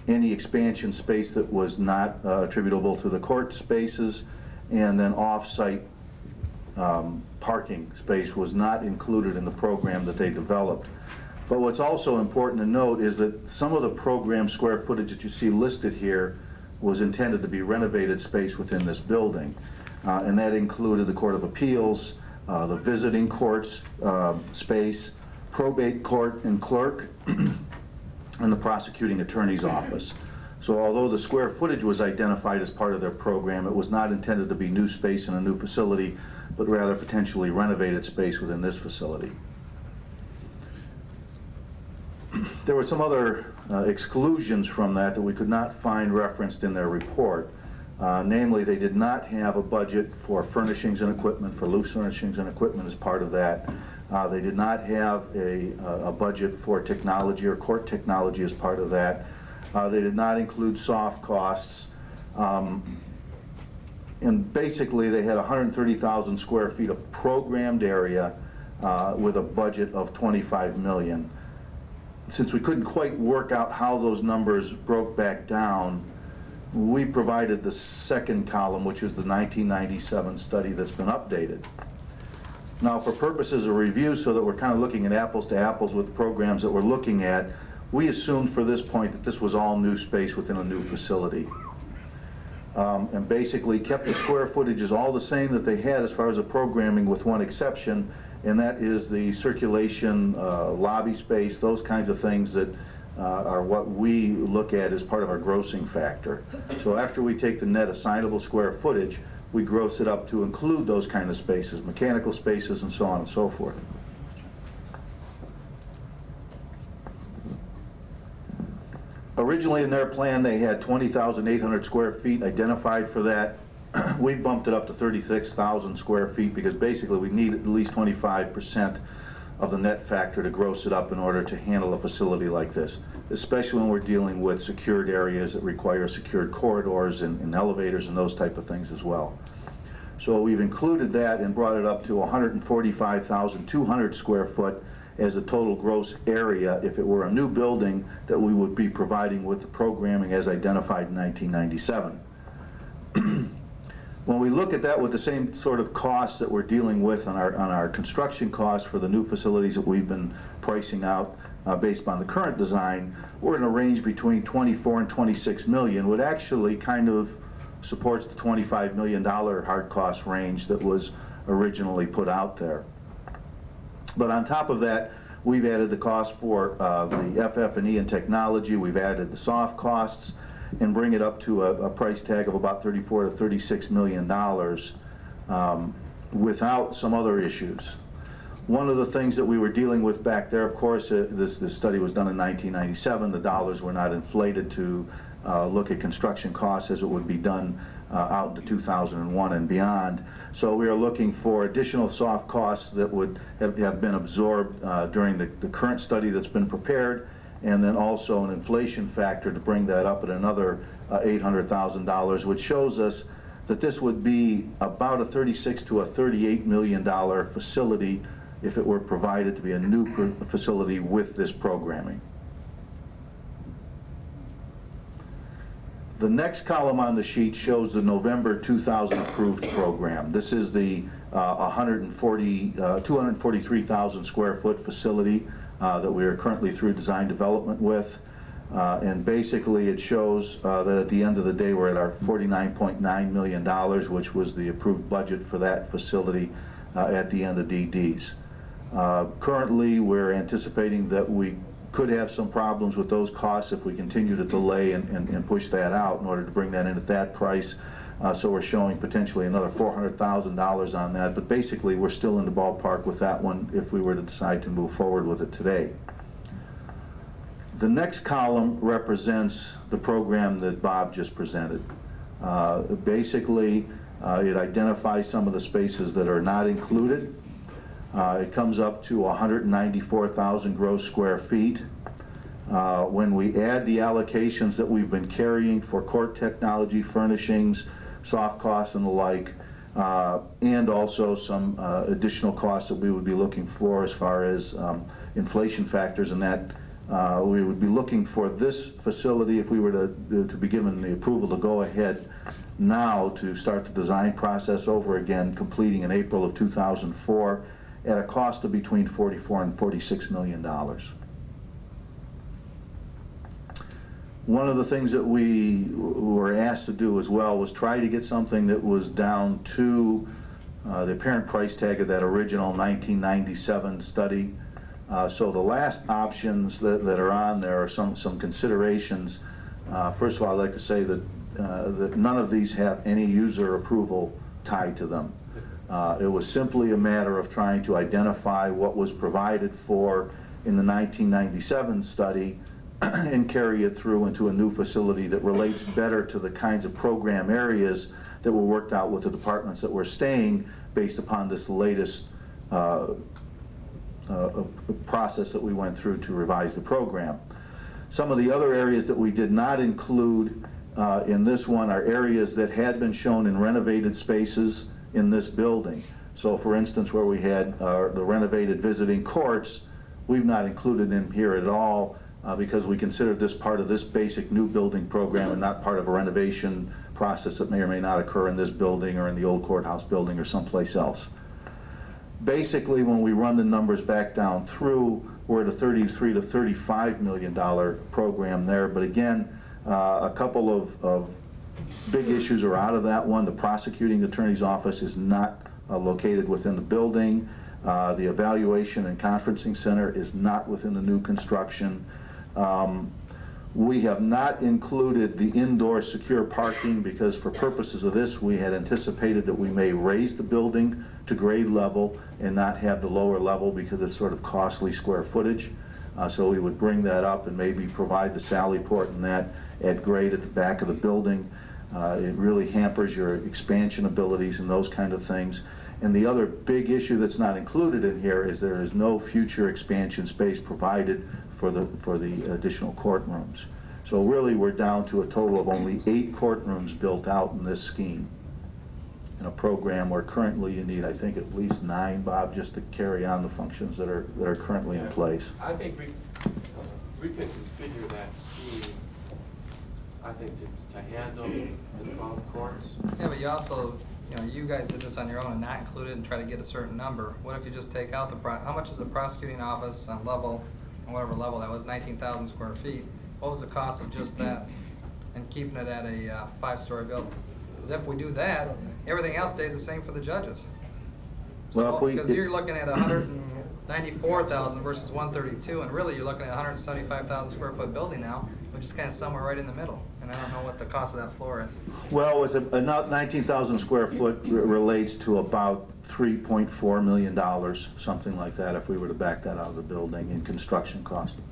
any expansion space that was not attributable to the court spaces, and then off-site parking space was not included in the program that they developed. But what's also important to note is that some of the program square footage that you see listed here was intended to be renovated space within this building. And that included the Court of Appeals, the visiting courts space, probate court and clerk, and the prosecuting attorney's office. So although the square footage was identified as part of their program, it was not intended to be new space in a new facility, but rather potentially renovated space within this facility. There were some other exclusions from that we could not find referenced in their report. Namely, they did not have a budget for furnishings and equipment, for loose furnishings and equipment as part of that. They did not have a budget for technology or court technology as part of that. They did not include soft costs. And basically, they had 130,000 square feet of programmed area with a budget of $25 million. Since we couldn't quite work out how those numbers broke back down, we provided the second column, which is the 1997 study that's been updated. Now, for purposes of review, so that we're kind of looking at apples to apples with the programs that we're looking at, we assumed for this point that this was all new space within a new facility. And basically kept the square footages all the same that they had as far as the programming, with one exception, and that is the circulation, lobby space, those kinds of things that are what we look at as part of our grossing factor. So after we take the net assignable square footage, we gross it up to include those kind of spaces, mechanical spaces and so on and so forth. Originally in their plan they had 20,800 square feet identified for that. We bumped it up to 36,000 square feet because basically we need at least 25% of the net factor to gross it up in order to handle a facility like this, especially when we're dealing with secured areas that require secured corridors and elevators and those type of things as well. So we've included that and brought it up to 145,200 square foot as a total gross area if it were a new building that we would be providing with the programming as identified in 1997. When we look at that with the same sort of costs that we're dealing with on our construction costs for the new facilities that we've been pricing out based on the current design, we're in a range between 24 and 26 million, which actually kind of supports the $25 million hard cost range that was originally put out there. But on top of that, we've added the cost for the FF&E and technology, we've added the soft costs, and bring it up to a price tag of about $34 to $36 million without some other issues. One of the things that we were dealing with back there, of course, this study was done in 1997. The dollars were not inflated to look at construction costs as it would be done out into 2001 and beyond. So we are looking for additional soft costs that would have been absorbed during the current study that's been prepared, and then also an inflation factor to bring that up at another $800,000, which shows us that this would be about a $36 to a $38 million facility if it were provided to be a new facility with this programming. The next column on the sheet shows the November 2000 approved program. This is the 243,000 square foot facility that we are currently through design development with. And basically it shows that at the end of the day we're at our $49.9 million, which was the approved budget for that facility at the end of DDs. Currently we're anticipating that we could have some problems with those costs if we continue to delay and push that out in order to bring that in at that price. So we're showing potentially another $400,000 on that, but basically we're still in the ballpark with that one if we were to decide to move forward with it today. The next column represents the program that Bob just presented. Basically, it identifies some of the spaces that are not included. It comes up to 194,000 gross square feet. When we add the allocations that we've been carrying for court technology, furnishings, soft costs and the like, and also some additional costs that we would be looking for as far as inflation factors, and that we would be looking for this facility, if we were to be given the approval to go ahead now to start the design process over again, completing in April of 2004, at a cost of between $44 and $46 million. One of the things that we were asked to do as well was try to get something that was down to the apparent price tag of that original 1997 study. So the last options that are on there are some considerations First of all, I'd like to say that none of these have any user approval tied to them. It was simply a matter of trying to identify what was provided for in the 1997 study and carry it through into a new facility that relates better to the kinds of program areas that were worked out with the departments that were staying based upon this latest process that we went through to revise the program. Some of the other areas that we did not include in this one are areas that had been shown in renovated spaces in this building. So for instance, where we had the renovated visiting courts, we've not included them here at all because we considered this part of this basic new building program and not part of a renovation process that may or may not occur in this building or in the old courthouse building or someplace else. Basically, when we run the numbers back down through, we're at a $33 to $35 million program there. But again, a couple of big issues are out of that one. The prosecuting attorney's office is not located within the building. The evaluation and conferencing center is not within the new construction. We have not included the indoor secure parking because for purposes of this, we had anticipated that we may raise the building to grade level and not have the lower level because it's sort of costly square footage. So we would bring that up and maybe provide the sally port and that at grade at the back of the building. It really hampers your expansion abilities and those kind of things. And the other big issue that's not included in here is there is no future expansion space provided for the additional courtrooms. So really we're down to a total of only 8 courtrooms built out in this scheme. In a program where currently you need, I think, at least 9, Bob, just to carry on the functions that are currently in place. I think we could configure that scheme, I think, to handle the 12 courts. Yeah, but you also, you guys did this on your own and not include it and try to get a certain number. What if you just take out how much is the prosecuting office on whatever level that was, 19,000 square feet? What was the cost of just that and keeping it at a 5-story building? Because if we do that, everything else stays the same for the judges. Well, because you're looking at 194,000 versus 132, and really you're looking at 175,000 square foot building now, which is kind of somewhere right in the middle. And I don't know what the cost of that floor is. Well, with a 19,000 square foot relates to about $3.4 million, something like that, if we were to back that out of the building in construction cost.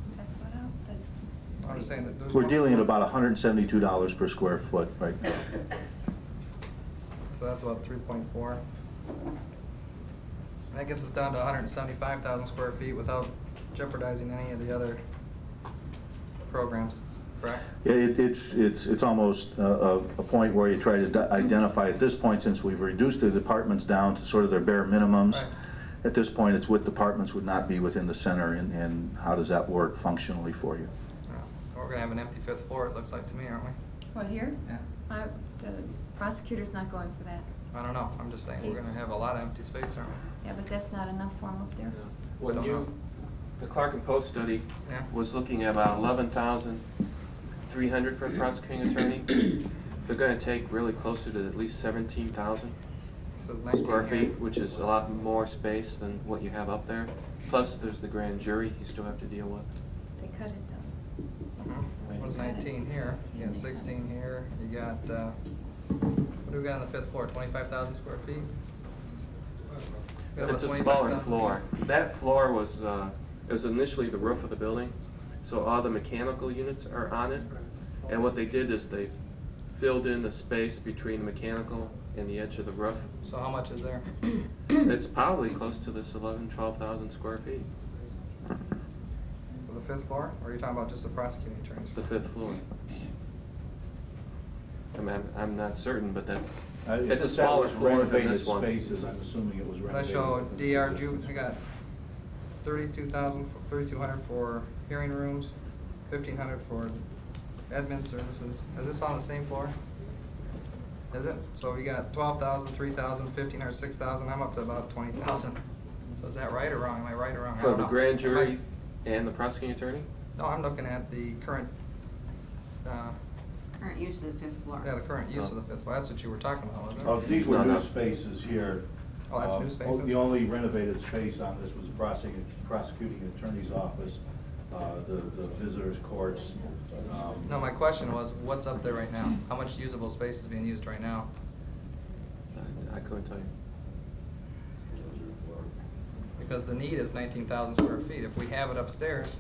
I'm just saying that We're dealing at about $172 per square foot right now. So that's about 3.4. That gets us down to 175,000 square feet without jeopardizing any of the other programs, correct? Yeah, it's almost a point where you try to identify at this point, since we've reduced the departments down to sort of their bare minimums. Right. At this point, it's what departments would not be within the center, and how does that work functionally for you? We're going to have an empty 5th floor, it looks like to me, aren't we? What, here? Yeah. The prosecutor's not going for that. I don't know. I'm just saying we're going to have a lot of empty space, aren't we? Yeah, but that's not enough for them up there. The Clark and Post study was looking at about 11,300 for a prosecuting attorney. They're going to take really closer to at least 17,000 square feet, which is a lot more space than what you have up there. Plus, there's the grand jury you still have to deal with. They cut it down. What's 19 here? You got 16 here. You got, what do we got on the 5th floor? 25,000 square feet? It's a smaller floor. That floor was, it was initially the roof of the building, so all the mechanical units are on it. And what they did is they filled in the space between the mechanical and the edge of the roof. So how much is there? It's probably close to this 12,000 square feet. For the 5th floor? Or are you talking about just the prosecuting attorneys? The 5th floor. I mean, I'm not certain, but that's, it's a smaller floor than this one. Spaces, I'm assuming it was I show DR Juve, I got 3,200 for hearing rooms, 1,500 for admin services. Is this on the same floor? Is it? So we got 12,000, 3,000, 1,500, 6,000. I'm up to about 20,000. So is that right or wrong? Am I right or wrong? For the grand jury and the prosecuting attorney? No, I'm looking at the current. Current use of the 5th floor. Yeah, the current use of the 5th floor. That's what you were talking about, wasn't it? Oh, these were new spaces here. Oh, that's new spaces? The only renovated space on this was the prosecuting attorney's office. the visitors courts. No, my question was, what's up there right now? How much usable space is being used right now? I couldn't tell you. Because the need is 19,000 square feet. If we have it upstairs,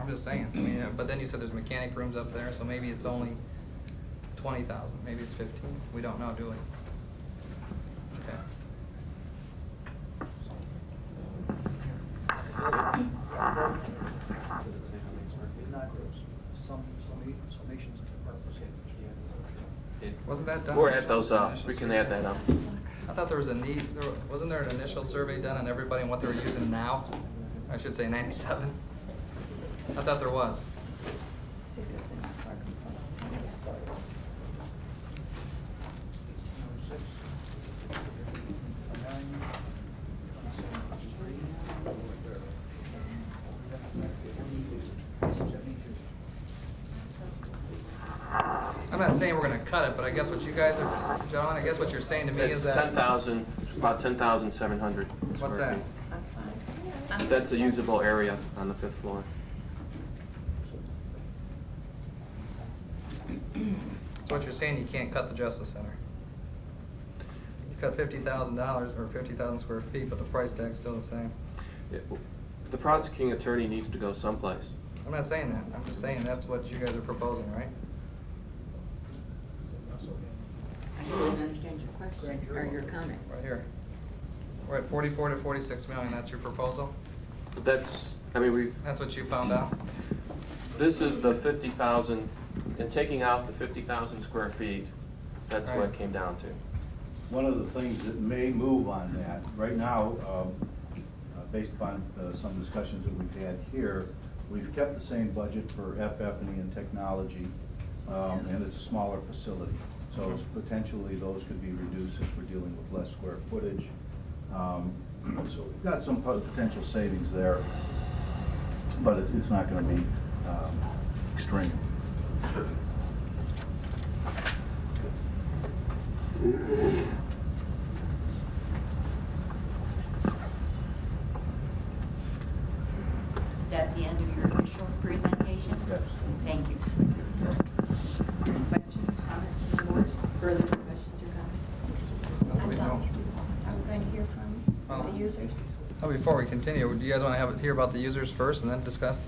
I'm just saying. I mean, but then you said there's mechanic rooms up there, so maybe it's only 20,000. Maybe it's 15. We don't know, do we? Okay. Does it say how many square feet? Some nations are Wasn't that done? We'll add those up. We can add that up. I thought there was a need, wasn't there an initial survey done on everybody and what they're using now? I should say 97. I thought there was. See if it's in the Clark Post. I'm not saying we're gonna cut it, but I guess what you guys are, gentlemen, I guess what you're saying to me It's is that. 10,000, about 10,700 What's square that? feet. That's a usable area on the 5th floor. So what you're saying, you can't cut the Justice Center. You cut $50,000 or 50,000 square feet, but the price tag's still the same. Yeah, well, the prosecuting attorney needs to go someplace. I'm not saying that. I'm just saying that's what you guys are proposing, right? I don't understand your question or your comment. Right here. We're at 44 to 46 million. That's your proposal? That's, I mean, That's what you found out? this is the 50,000, and taking out the 50,000 square feet, that's what it Right. came down to. One of the things that may move on that, right now, based upon some discussions that we've had here, we've kept the same budget for FF&E and technology, and it's a smaller facility. So it's potentially those could be reduced since we're dealing with less square footage. So we've got some potential savings there, but it's not going to be extreme. Is that the end of your initial presentation? Yes. Thank you. Questions, comments from the board? Further questions or comments? We don't. Are we going to hear from the users? Oh, before we continue, do you guys want to hear about the users first and then discuss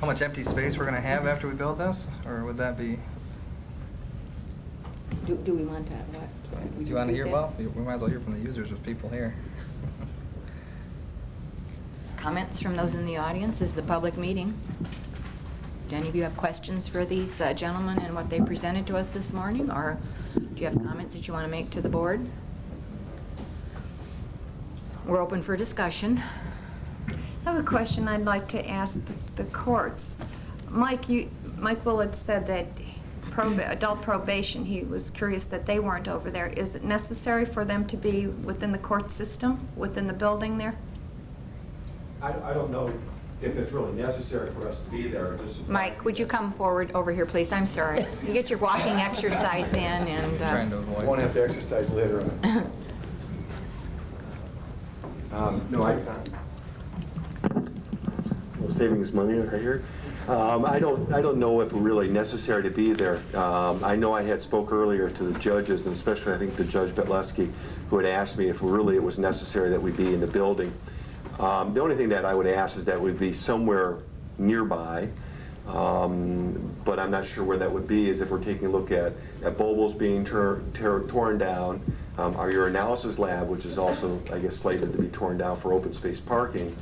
how much empty space we're going to have after we build this? Or would that be, Do we want to, what? do you want to hear about? We might as well hear from the users with people here. Comments from those in the audience? This is a public meeting. Do any of you have questions for these gentlemen and what they presented to us this morning? Or do you have comments that you want to make to the board? We're open for discussion. I have a question I'd like to ask the courts. Mike Willett said that adult probation, he was curious that they weren't over there. Is it necessary for them to be within the court system, within the building there? I don't know if it's really necessary for us to be there. Mike, would you come forward over here, please? I'm sorry. You get your walking exercise in and... Trying to avoid. Won't have to exercise later on. No, Well, savings money right here. I don't know if it's really necessary to be there. I know I had spoke earlier to the judges, and especially I think to Judge Betleski, who had asked me if really it was necessary that we be in the building. The only thing that I would ask is that we be somewhere nearby, but I'm not sure where that would be. Is if we're taking a look at Bobles being torn down, our urinalysis lab, which is also, I guess, slated to be torn down for open space parking.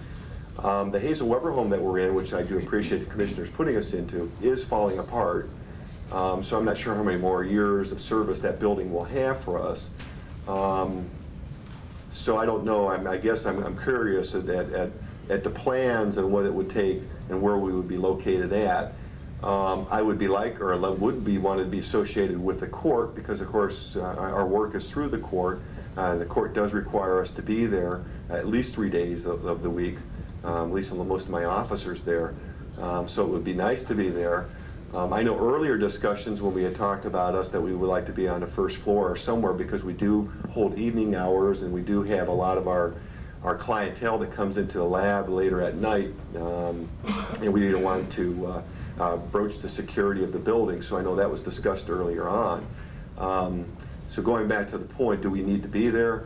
The Hazel Weber home that we're in, which I do appreciate the commissioners putting us into, is falling apart. So I'm not sure how many more years of service that building will have for us. So I don't know. I guess I'm curious at the plans and what it would take and where we would be located at. I would be wanted to be associated with the court because, of course, our work is through the court. The court does require us to be there at least 3 days of the week. At least most of my officers there. So it would be nice to be there. I know earlier discussions when we had talked about us that we would like to be on the first floor or somewhere because we do hold evening hours and we do have a lot of our our clientele that comes into the lab later at night, and we didn't want to broach the security of the building, so I know that was discussed earlier on. So going back to the point, do we need to be there?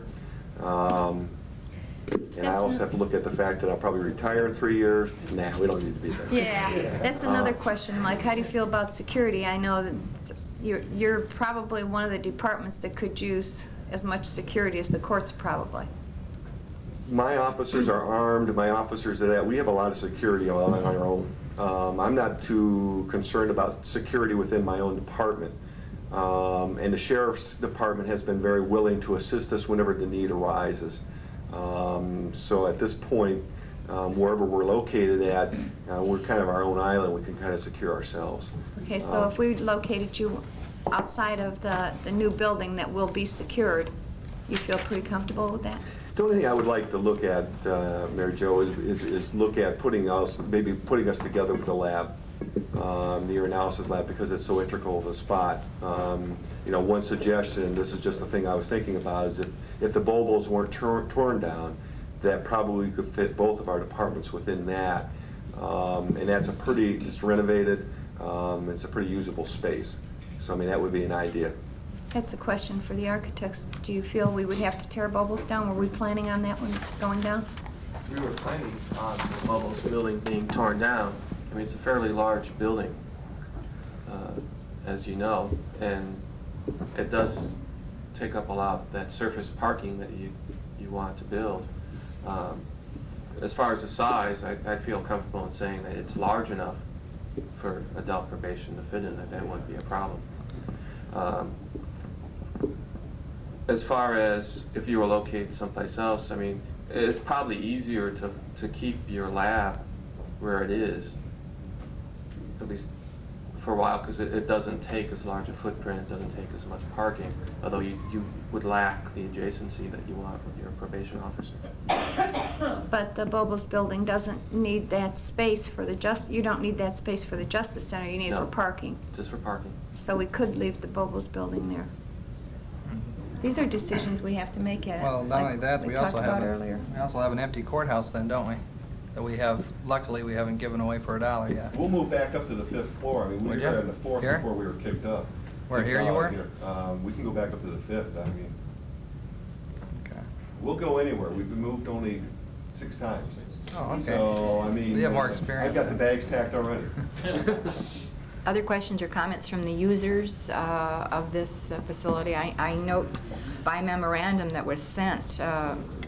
And I also have to look at the fact that I'll probably retire in 3 years. Nah, we don't need to be there. Yeah, that's another question, Mike. How do you feel about security? I know that you're probably one of the departments that could use as much security as the courts probably. My officers are armed. My officers are that. We have a lot of security on our own. I'm not too concerned about security within my own department. And the Sheriff's Department has been very willing to assist us whenever the need arises. So at this point, wherever we're located at, we're kind of our own island. We can kind of secure ourselves. Okay, so if we located you outside of the new building that will be secured, you feel pretty comfortable with that? The only thing I would like to look at, Mary Jo, is look at maybe putting us together with the lab, the urinalysis lab, because it's so integral of a spot. You know, one suggestion, and this is just the thing I was thinking about, is if the Bobos weren't torn down, that probably could fit both of our departments within that. And that's it's renovated, it's a pretty usable space. So I mean, that would be an idea. That's a question for the architects. Do you feel we would have to tear Bobos down? Were we planning on that one going down? We were planning on the Bubbles building being torn down. I mean, it's a fairly large building, as you know, and it does take up a lot of that surface parking that you want to build. As far as the size, I'd feel comfortable in saying that it's large enough for adult probation to fit in, that wouldn't be a problem. As far as if you were located someplace else, I mean, it's probably easier to keep your lab where it is, at least for a while, because it doesn't take as large a footprint, it doesn't take as much parking, although you would lack the adjacency that you want with your probation officer. But the Bobos building doesn't need that space for you don't need that space for the Justice Center, you need it for parking. Just for parking. So we could leave the Bobos building there. These are decisions we have to make at, Well, not only that, we also have earlier. an empty courthouse then, don't we? That we have, luckily, we haven't given away for $1 yet. We'll move back up to the 5th floor. I mean, we were on the 4th Here? before we were kicked up. Where, here you were? We can go back up to the 5th. I mean, Okay. we'll go anywhere. We've been moved only 6 times. Oh, okay. So, I mean, So you have more experience I've got the bags packed already. Other questions or comments from the users of this facility? I note by memorandum that was sent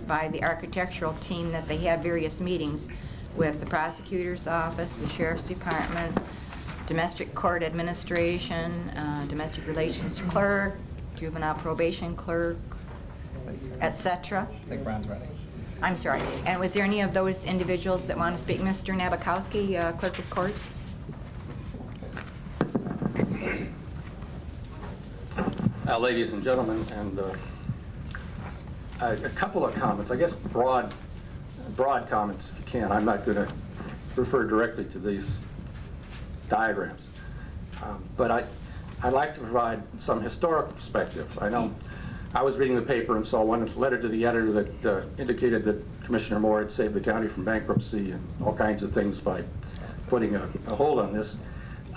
by the architectural team that they had various meetings with the prosecutor's office, the sheriff's department, domestic court administration, domestic relations clerk, juvenile probation clerk, etc. I think Ron's ready. I'm sorry. And was there any of those individuals that want to speak? Mr. Nabokowski, clerk of courts? Ladies and gentlemen, and a couple of comments, I guess broad comments if you can. I'm not going to refer directly to these diagrams, but I'd like to provide some historical perspective. I know I was reading the paper and saw one letter to the editor that indicated that Commissioner Moore had saved the county from bankruptcy and all kinds of things by putting a hold on this.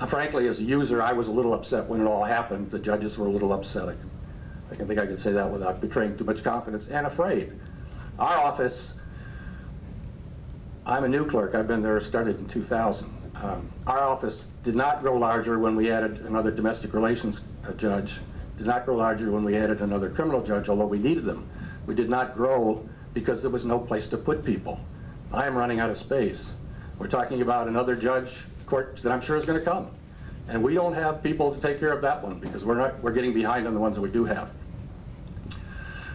Frankly, as a user, I was a little upset when it all happened. The judges were a little upset. I think I could say that without betraying too much confidence, and afraid. Our office, I'm a new clerk. I've been there, started in 2000. Our office did not grow larger when we added another domestic relations judge, did not grow larger when we added another criminal judge, although we needed them. We did not grow because there was no place to put people. I am running out of space. We're talking about another judge court that I'm sure is going to come. And we don't have people to take care of that one because we're getting behind on the ones that we do have.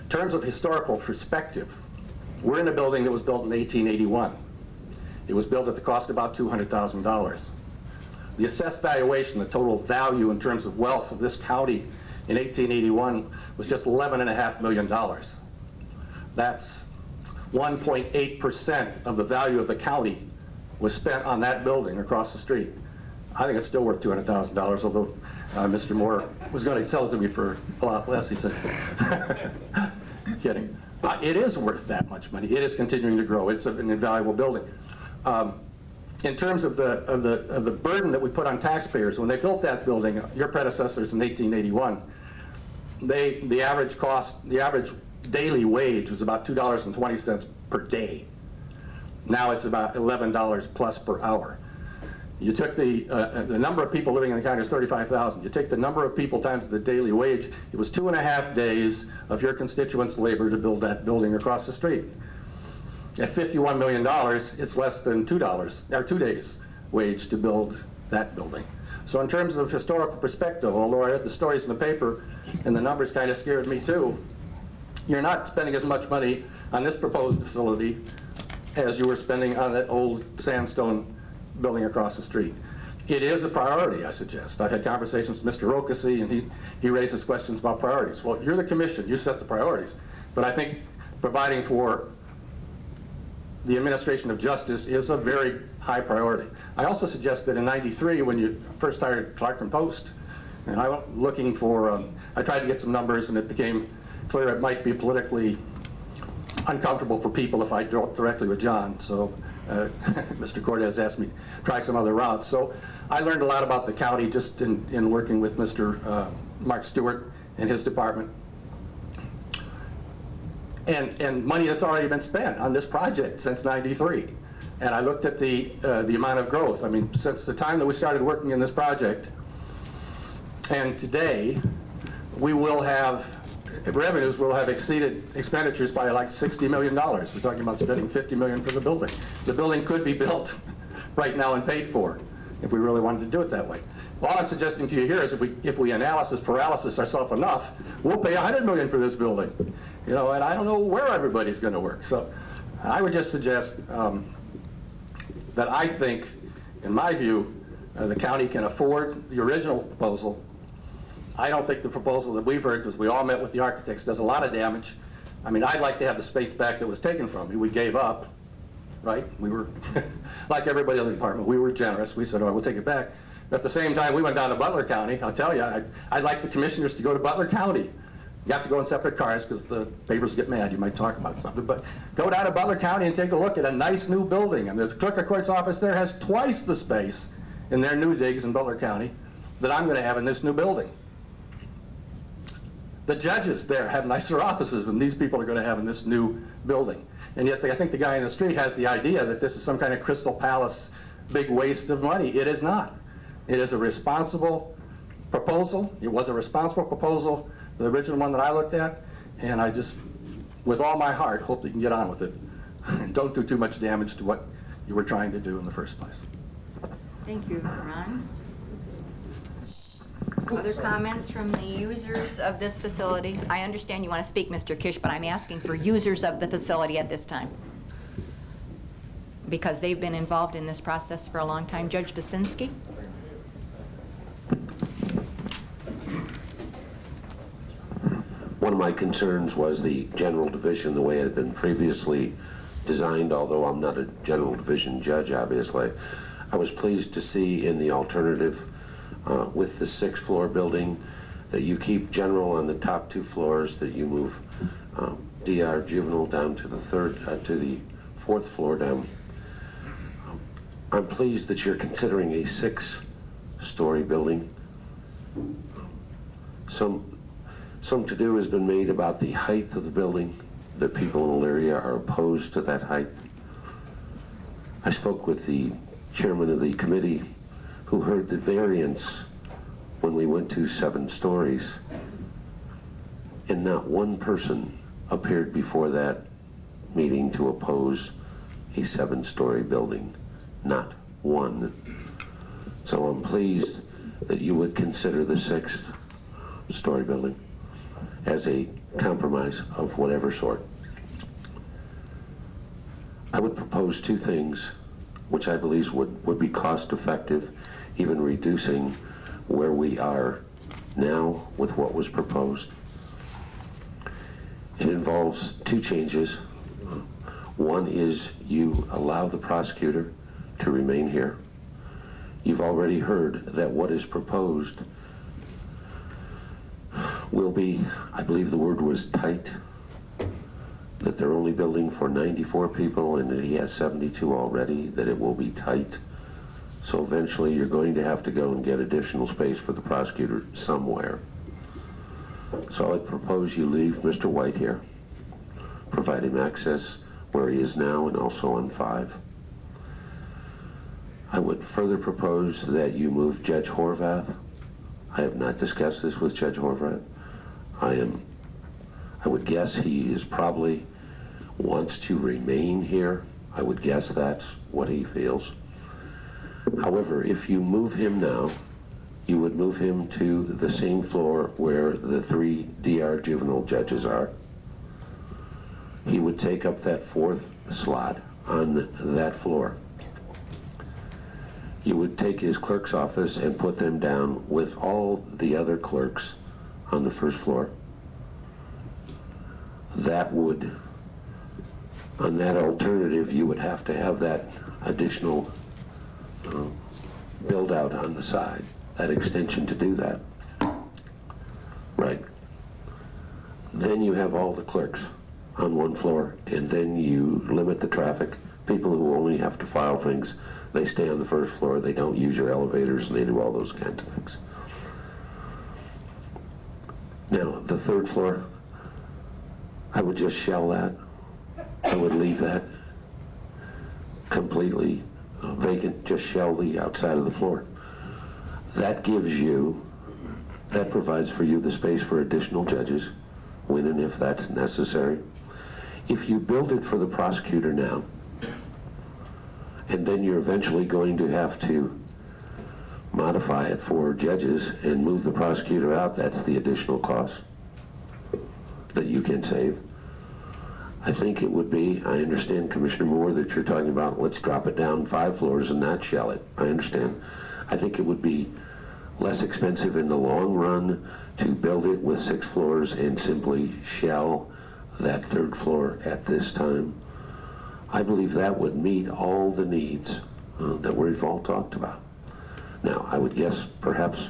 In terms of historical perspective, we're in a building that was built in 1881. It was built at the cost of about $200,000. The assessed valuation, the total value in terms of wealth of this county in 1881 was just $11.5 million. That's 1.8% of the value of the county was spent on that building across the street. I think it's still worth $200,000, although Mr. Moore was going to sell it to me for a lot less, he said. Kidding. It is worth that much money. It is continuing to grow. It's an invaluable building. In terms of the burden that we put on taxpayers, when they built that building, your predecessors in 1881, the average daily wage was about $2.20 per day. Now it's about $11 plus per hour. You took the number of people living in the county is 35,000. You take the number of people times the daily wage, it was 2.5 days of your constituents' labor to build that building across the street. At $51 million, it's less than $2 or 2 days wage to build that building. So in terms of historical perspective, although I read the stories in the paper and the numbers kind of scared me too, you're not spending as much money on this proposed facility as you were spending on that old sandstone building across the street. It is a priority, I suggest. I've had conversations with Mr. Rokasi, and he raises questions about priorities. Well, you're the commission, you set the priorities. But I think providing for the administration of justice is a very high priority. I also suggest that in '93, when you first hired Clark and Post, and I went looking for, I tried to get some numbers, and it became clear it might be politically uncomfortable for people if I dealt directly with John. So Mr. Cortez asked me to try some other routes. So I learned a lot about the county just in working with Mr. Mark Stewart and his department. And money that's already been spent on this project since '93. And I looked at the amount of growth. I mean, since the time that we started working in this project, and today, we will have, revenues will have exceeded expenditures by like $60 million. We're talking about spending $50 million for the building. The building could be built right now and paid for if we really wanted to do it that way. All I'm suggesting to you here is if we analysis paralysis ourselves enough, we'll pay $100 million for this building. You know, and I don't know where everybody's going to work. So I would just suggest that I think, in my view, the county can afford the original proposal. I don't think the proposal that we've heard, because we all met with the architects, does a lot of damage. I mean, I'd like to have the space back that was taken from me. We gave up, right? We were, like everybody in the department, we were generous. We said, all right, we'll take it back. But at the same time, we went down to Butler County. I'll tell you, I'd like the commissioners to go to Butler County. You have to go in separate cars because the papers get mad. You might talk about something. But go down to Butler County and take a look at a nice new building. And the clerk of court's office there has twice the space in their new digs in Butler County that I'm going to have in this new building. The judges there have nicer offices than these people are going to have in this new building. And yet I think the guy in the street has the idea that this is some kind of Crystal Palace big waste of money. It is not. It is a responsible proposal. It was a responsible proposal, the original one that I looked at, and I just, with all my heart, hope that you can get on with it. And don't do too much damage to what you were trying to do in the first place. Thank you, Ron. Other comments from the users of this facility? I understand you want to speak, Mr. Kish, but I'm asking for users of the facility at this time, because they've been involved in this process for a long time. Judge Basinski? One of my concerns was the general division, the way it had been previously designed, although I'm not a general division judge, obviously. I was pleased to see in the alternative with the 6th floor building that you keep general on the top 2 floors, that you move DR juvenile down to the 4th floor down. I'm pleased that you're considering a 6-story building. Some to-do has been made about the height of the building. The people in Elyria are opposed to that height. I spoke with the chairman of the committee who heard the variance when we went to 7 stories, and not one person appeared before that meeting to oppose a 7-story building. Not one. So I'm pleased that you would consider the 6-story building as a compromise of whatever sort. I would propose 2 things which I believe would be cost effective, even reducing where we are now with what was proposed. It involves 2 changes. One is you allow the prosecutor to remain here. You've already heard that what is proposed will be, I believe the word was tight, that they're only building for 94 people and that he has 72 already, that it will be tight. So eventually you're going to have to go and get additional space for the prosecutor somewhere. So I propose you leave Mr. White here, provide him access where he is now and also on 5. I would further propose that you move Judge Horvath. I have not discussed this with Judge Horvath. I would guess he is probably wants to remain here. I would guess that's what he feels. However, if you move him now, you would move him to the same floor where the 3 DR juvenile judges are. He would take up that 4th slot on that floor. You would take his clerk's office and put them down with all the other clerks on the 1st floor. That would, on that alternative, you would have to have that additional build out on the side, that extension to do that. Right. Then you have all the clerks on 1 floor, and then you limit the traffic. People who only have to file things, they stay on the 1st floor, they don't use your elevators, and they do all those kinds of things. Now, the 3rd floor, I would just shell that. I would leave that completely vacant, just shell the outside of the floor. That gives you, that provides for you the space for additional judges, when and if that's necessary. If you build it for the prosecutor now, and then you're eventually going to have to modify it for judges and move the prosecutor out, that's the additional cost that you can save. I think it would be, I understand, Commissioner Moore, that you're talking about, let's drop it down 5 floors and not shell it. I understand. I think it would be less expensive in the long run to build it with 6 floors and simply shell that 3rd floor at this time. I believe that would meet all the needs that we've all talked about. Now, I would guess perhaps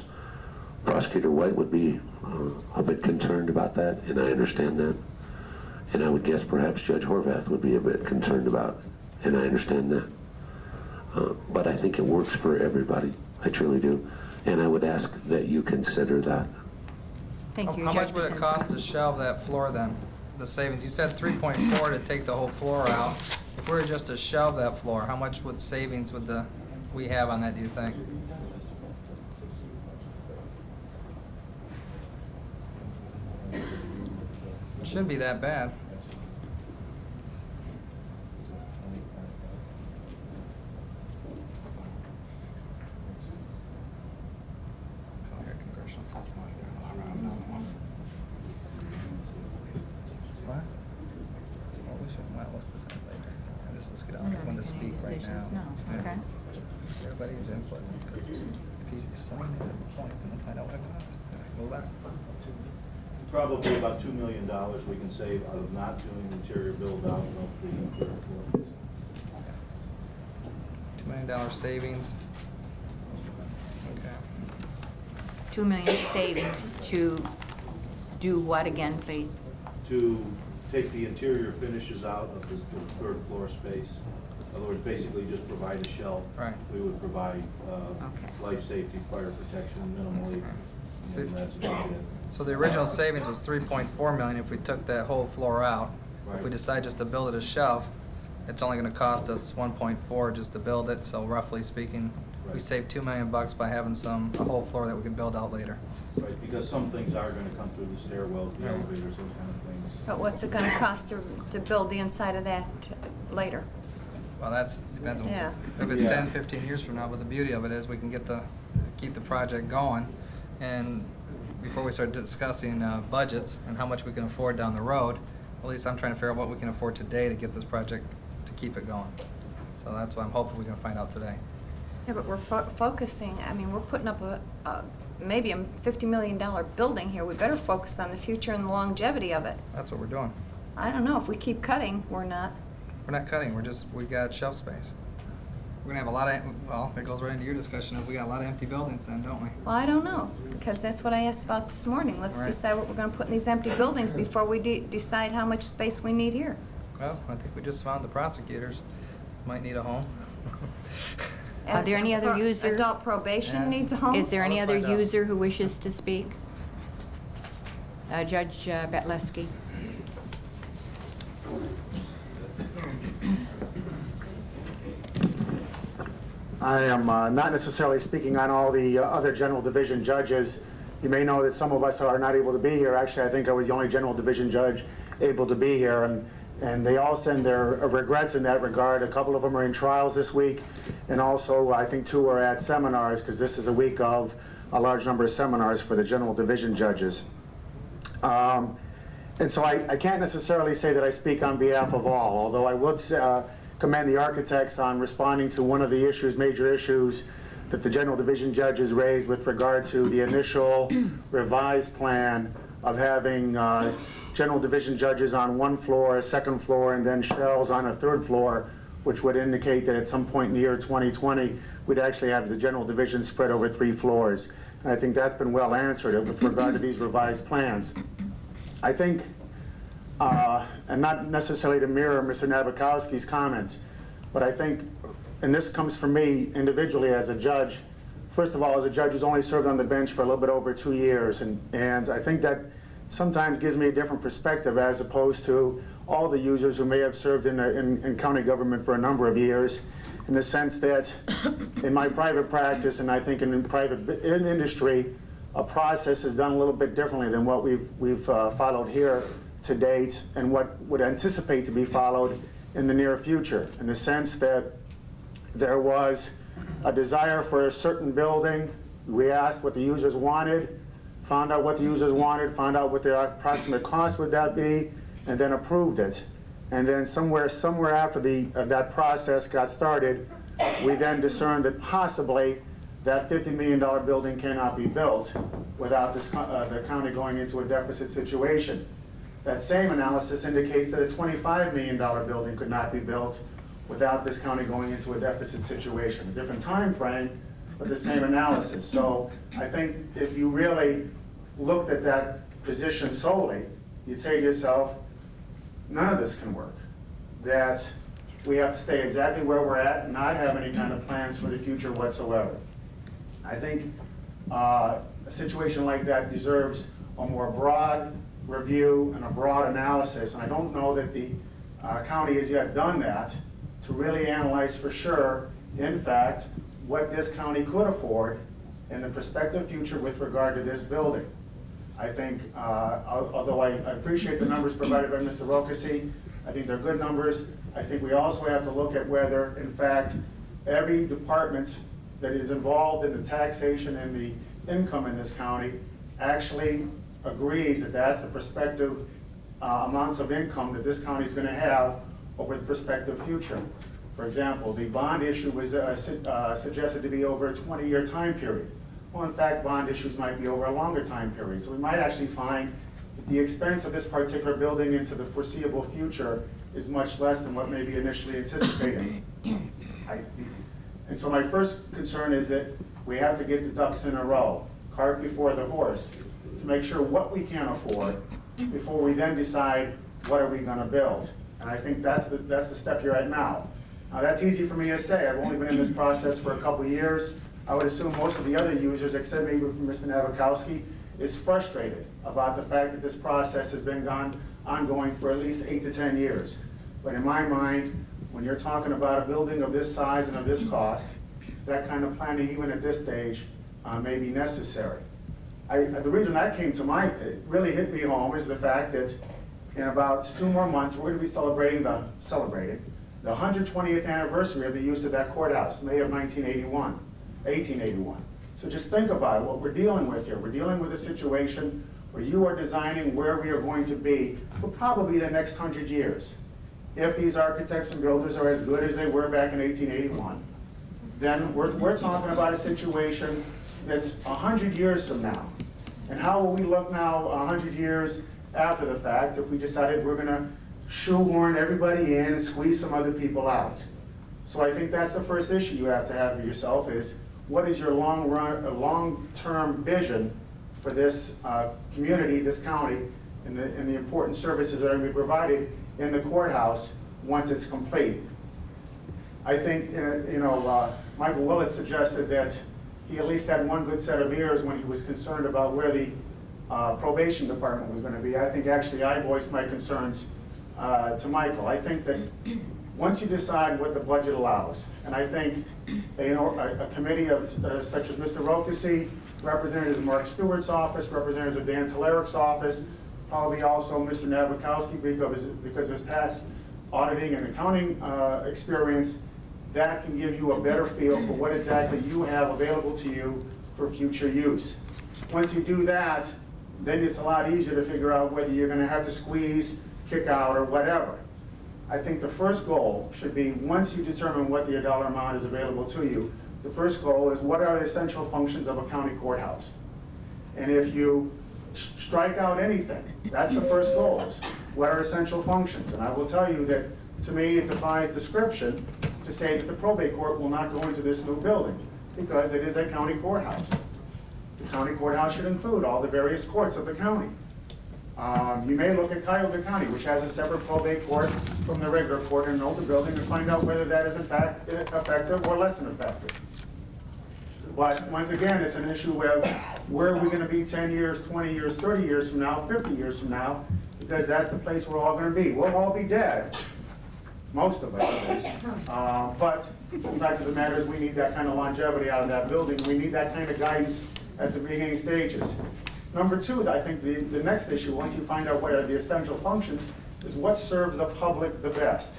Prosecutor White would be a bit concerned about that, and I understand that. And I would guess perhaps Judge Horvath would be a bit concerned about it, and I understand that. But I think it works for everybody. I truly do. And I would ask that you consider that. Thank you, How Judge much would it Vicente. cost to shelve that floor then? The savings, you said 3.4 to take the whole floor out. If we were just to shelve that floor, how much would savings would we have on that, do you think? It shouldn't be that bad. What? Well, we should, well, let's decide later. Let's get out when to speak right now. No, okay. Everybody's input, because if someone has a point, then let's find out what it costs. Move on. Probably about $2 million we can save out of not doing interior build out of the 3rd floor. $2 million savings. Okay. $2 million savings to do what again, please? To take the interior finishes out of this 3rd floor space. In other words, basically just provide a shelf. Right. We would provide life safety, fire protection minimally, and that's about it. So the original savings was 3.4 million if we took that whole floor out. If we Right. decide just to build it as shelf, it's only gonna cost us 1.4 just to build it, so roughly speaking, we Right. save $2 million by having a whole floor that we can build out later. Right, because some things are gonna come through the stairwells, the elevators, those kind of things. But what's it going to cost to build the inside of that later? Well, depends on, Yeah. if it's Yeah. 10, 15 years from now, but the beauty of it is we can keep the project going, and before we start discussing budgets and how much we can afford down the road, at least I'm trying to figure out what we can afford today to get this project, to keep it going. So that's what I'm hoping we can find out today. Yeah, but we're focusing, I mean, we're putting up maybe a $50 million building here. We better focus on the future and the longevity of it. That's what we're doing. I don't know, if we keep cutting, we're not. We're not cutting, we got shelf space. We're gonna have a lot of, well, it goes right into your discussion of we got a lot of empty buildings then, don't we? Well, I don't know, because that's what I asked about this morning. Let's Right. decide what we're gonna put in these empty buildings before we decide how much space we need here. Well, I think we just found the prosecutors might need a home. Are there any other users? Adult probation Yeah. needs a home? Is there any Let's other find out. user who wishes to speak? Judge Betleski. I am not necessarily speaking on all the other general division judges. You may know that some of us are not able to be here. Actually, I think I was the only general division judge able to be here, and they all send their regrets in that regard. A couple of them are in trials this week, and also I think 2 are at seminars, because this is a week of a large number of seminars for the general division judges. And so I can't necessarily say that I speak on behalf of all, although I would commend the architects on responding to one of the issues, major issues, that the general division judges raised with regard to the initial revised plan of having general division judges on 1 floor, a 2nd floor, and then shells on a 3rd floor, which would indicate that at some point in the year 2020, we'd actually have the general division spread over 3 floors. And I think that's been well answered with regard to these revised plans. I think, and not necessarily to mirror Mr. Nabokowski's comments, but I think, and this comes from me individually as a judge, first of all, as a judge who's only served on the bench for a little bit over 2 years, and I think that sometimes gives me a different perspective as opposed to all the users who may have served in county government for a number of years, in the sense that in my private practice, and I think in industry, a process is done a little bit differently than what we've followed here to date, and what would anticipate to be followed in the near future, in the sense that there was a desire for a certain building. We asked what the users wanted, found out what the users wanted, found out what the approximate cost would that be, and then approved it. And then somewhere after that process got started, we then discerned that possibly that $50 million building cannot be built without the county going into a deficit situation. That same analysis indicates that a $25 million building could not be built without this county going into a deficit situation. A different time frame, but the same analysis. So I think if you really looked at that position solely, you'd say to yourself, none of this can work. That we have to stay exactly where we're at and not have any kind of plans for the future whatsoever. I think a situation like that deserves a more broad review and a broad analysis, and I don't know that the county has yet done that to really analyze for sure, in fact, what this county could afford in the prospective future with regard to this building. I think, although I appreciate the numbers provided by Mr. Rokasi, I think they're good numbers. I think we also have to look at whether, in fact, every department that is involved in the taxation and the income in this county actually agrees that that's the prospective amounts of income that this county is going to have over the prospective future. For example, the bond issue was suggested to be over a 20-year time period. Well, in fact, bond issues might be over a longer time period. So we might actually find that the expense of this particular building into the foreseeable future is much less than what may be initially anticipated. And so my first concern is that we have to get the ducks in a row, cart before the horse, to make sure what we can afford before we then decide what are we going to build. And I think that's the step you're at now. Now, that's easy for me to say. I've only been in this process for a couple of years. I would assume most of the other users, except maybe from Mr. Nabokowski, is frustrated about the fact that this process has been ongoing for at least 8 to 10 years. But in my mind, when you're talking about a building of this size and of this cost, that kind of planning, even at this stage, may be necessary. The reason that came to mind, it really hit me home, is the fact that in about 2 more months, we're going to be celebrating the 120th anniversary of the use of that courthouse, May of 1881. So just think about it, what we're dealing with here. We're dealing with a situation where you are designing where we are going to be for probably the next 100 years. If these architects and builders are as good as they were back in 1881, then we're talking about a situation that's 100 years from now. And how will we look now 100 years after the fact if we decided we're going to shoehorn everybody in and squeeze some other people out? So I think that's the first issue you have to have for yourself is, what is your long-term vision for this community, this county, and the important services that are going to be provided in the courthouse once it's complete? I think, Michael Willett suggested that he at least had one good set of ears when he was concerned about where the probation department was going to be. I think actually I voiced my concerns to Michael. I think that once you decide what the budget allows, and I think a committee of such as Mr. Rokasi, Representatives of Mark Stewart's office, Representatives of Dan Talaric's office, probably also Mr. Nabokowski because of his past auditing and accounting experience, that can give you a better feel for what exactly you have available to you for future use. Once you do that, then it's a lot easier to figure out whether you're going to have to squeeze, kick out, or whatever. I think the first goal should be, once you determine what the dollar amount is available to you, the first goal is, what are the essential functions of a county courthouse? And if you strike out anything, that's the first goal, is what are essential functions? And I will tell you that, to me, it defies description to say that the probate court will not go into this new building, because it is a county courthouse. The county courthouse should include all the various courts of the county. You may look at Cuyahoga County, which has a separate probate court from the regular court in an older building, and find out whether that is in fact effective or less than effective. But once again, it's an issue of where are we going to be 10 years, 20 years, 30 years from now, 50 years from now, because that's the place we're all going to be. We'll all be dead, most of us at least. But the fact of the matter is, we need that kind of longevity out of that building. We need that kind of guidance at the beginning stages. Number two, I think the next issue, once you find out what are the essential functions, is what serves the public the best.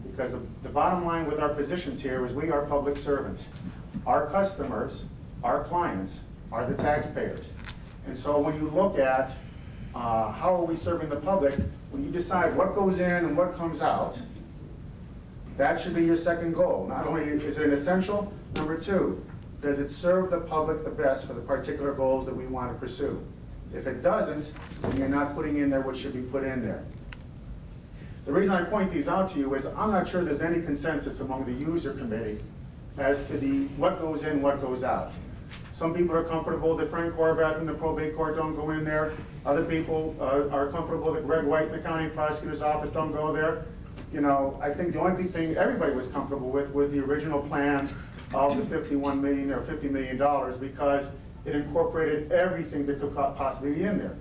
Because the bottom line with our positions here is, we are public servants. Our customers, our clients, are the taxpayers. And so when you look at how are we serving the public, when you decide what goes in and what comes out, that should be your second goal. Not only is it an essential, number two, does it serve the public the best for the particular goals that we want to pursue? If it doesn't, then you're not putting in there what should be put in there. The reason I point these out to you is, I'm not sure there's any consensus among the user committee as to what goes in, what goes out. Some people are comfortable that Frank Horvath and the probate court don't go in there. Other people are comfortable that Greg White and the county prosecutor's office don't go there. I think the only thing everybody was comfortable with was the original plan of the $51 million or $50 million, because it incorporated everything that could possibly be in there.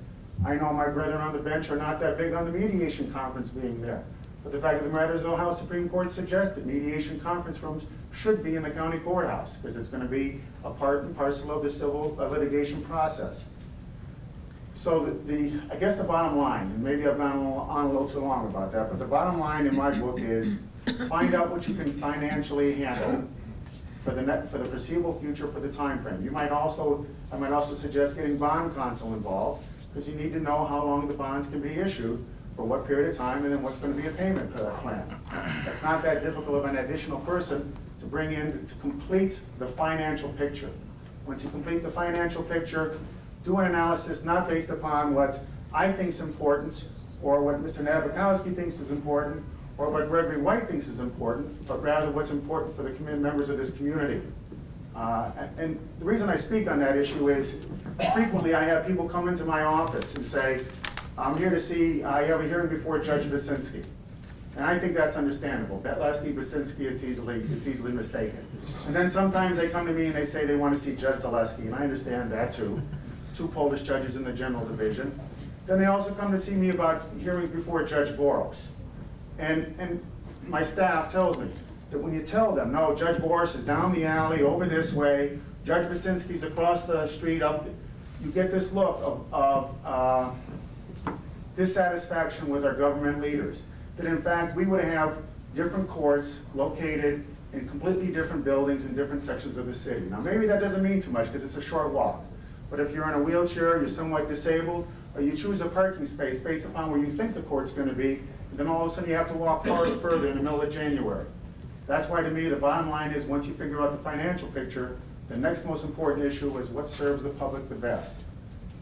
I know my brethren on the bench are not that big on the mediation conference being there. But the fact of the matter is, the Ohio Supreme Court suggested mediation conference rooms should be in the county courthouse, because it's going to be a part and parcel of the civil litigation process. So I guess the bottom line, and maybe I've gone on a little too long about that, but the bottom line in my book is, find out what you can financially handle for the foreseeable future, for the time frame. I might also suggest getting bond counsel involved, because you need to know how long the bonds can be issued, for what period of time, and then what's going to be a payment plan. It's not that difficult of an additional person to bring in to complete the financial picture. Once you complete the financial picture, do an analysis not based upon what I think is important, or what Mr. Nabokowski thinks is important, or what Gregory White thinks is important, but rather what's important for the members of this community. And the reason I speak on that issue is, frequently I have people come into my office and say, I'm here to see, I have a hearing before Judge Basinski. And I think that's understandable. Betlesky, Basinski, it's easily mistaken. And then sometimes they come to me and they say they want to see Judge Zaleski, and I understand that too. 2 Polish judges in the general division. Then they also come to see me about hearings before Judge Boros. And my staff tells me that when you tell them, no, Judge Boros is down the alley, over this way, Judge Basinski's across the street, up, you get this look of dissatisfaction with our government leaders. That in fact, we would have different courts located in completely different buildings in different sections of the city. Now maybe that doesn't mean too much because it's a short walk. But if you're in a wheelchair, you're somewhat disabled, or you choose a parking space based upon where you think the court's going to be, then all of a sudden you have to walk further in the middle of January. That's why to me the bottom line is, once you figure out the financial picture, the next most important issue is what serves the public the best.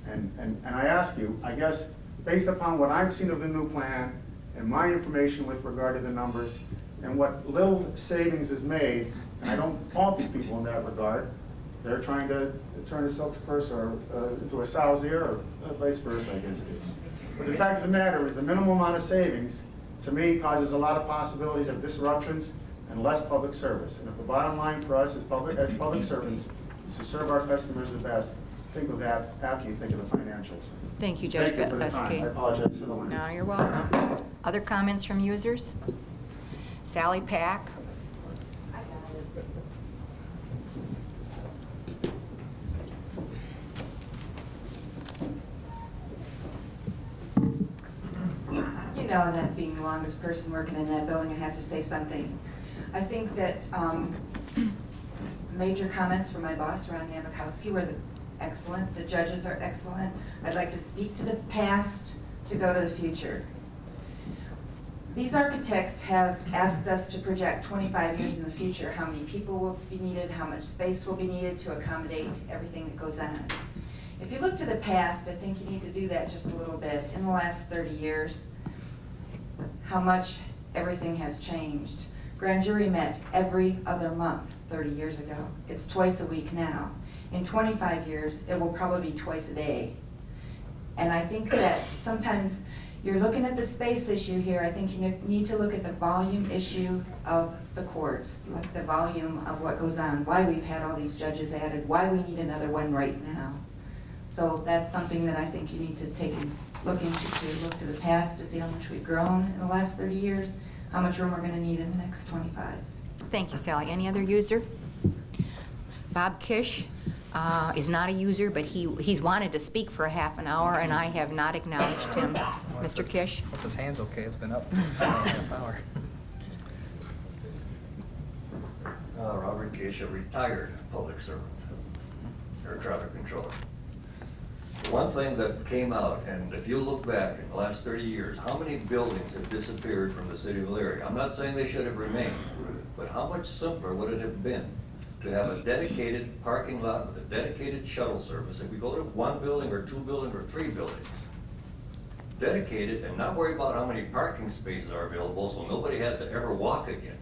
And I ask you, I guess, based upon what I've seen of the new plan and my information with regard to the numbers, And what little savings is made, and I don't fault these people in that regard, they're trying to turn a silk's purse into a sow's ear, or vice versa, I guess it is. But the fact of the matter is the minimal amount of savings, to me, causes a lot of possibilities of disruptions and less public service. And if the bottom line for us as public servants is to serve our customers the best, think of that after you think of the financials. Thank you, Judge Thank you for the time. Betlesky. I apologize for the length. No, you're welcome. Other comments from users? Sally Pack? You know that being the longest person working in that building, I have to say something. I think that major comments from my boss, Ron Nabokowski, were excellent. The judges are excellent. I'd like to speak to the past to go to the future. These architects have asked us to project 25 years in the future, how many people will be needed, how much space will be needed to accommodate everything that goes on. If you look to the past, I think you need to do that just a little bit. In the last 30 years, how much everything has changed. Grand jury met every other month 30 years ago. It's twice a week now. In 25 years, it will probably be twice a day. And I think that sometimes you're looking at the space issue here. I think you need to look at the volume issue of the courts, like the volume of what goes on, why we've had all these judges added, why we need another one right now. So that's something that I think you need to take and look into, to look to the past to see how much we've grown in the last 30 years, how much room we're going to need in the next 25. Thank you, Sally. Any other user? Bob Kish is not a user, but he's wanted to speak for a half an hour, and I have not acknowledged him. Mr. Kish? Hope his hand's okay. It's been up for a half hour. Robert Kish, a retired public servant, air traffic controller. One thing that came out, and if you look back in the last 30 years, how many buildings have disappeared from the city of Elyria? I'm not saying they should have remained, but how much simpler would it have been to have a dedicated parking lot with a dedicated shuttle service? If we go to one building or two buildings or three buildings, dedicated, and not worry about how many parking spaces are available so nobody has to ever walk again.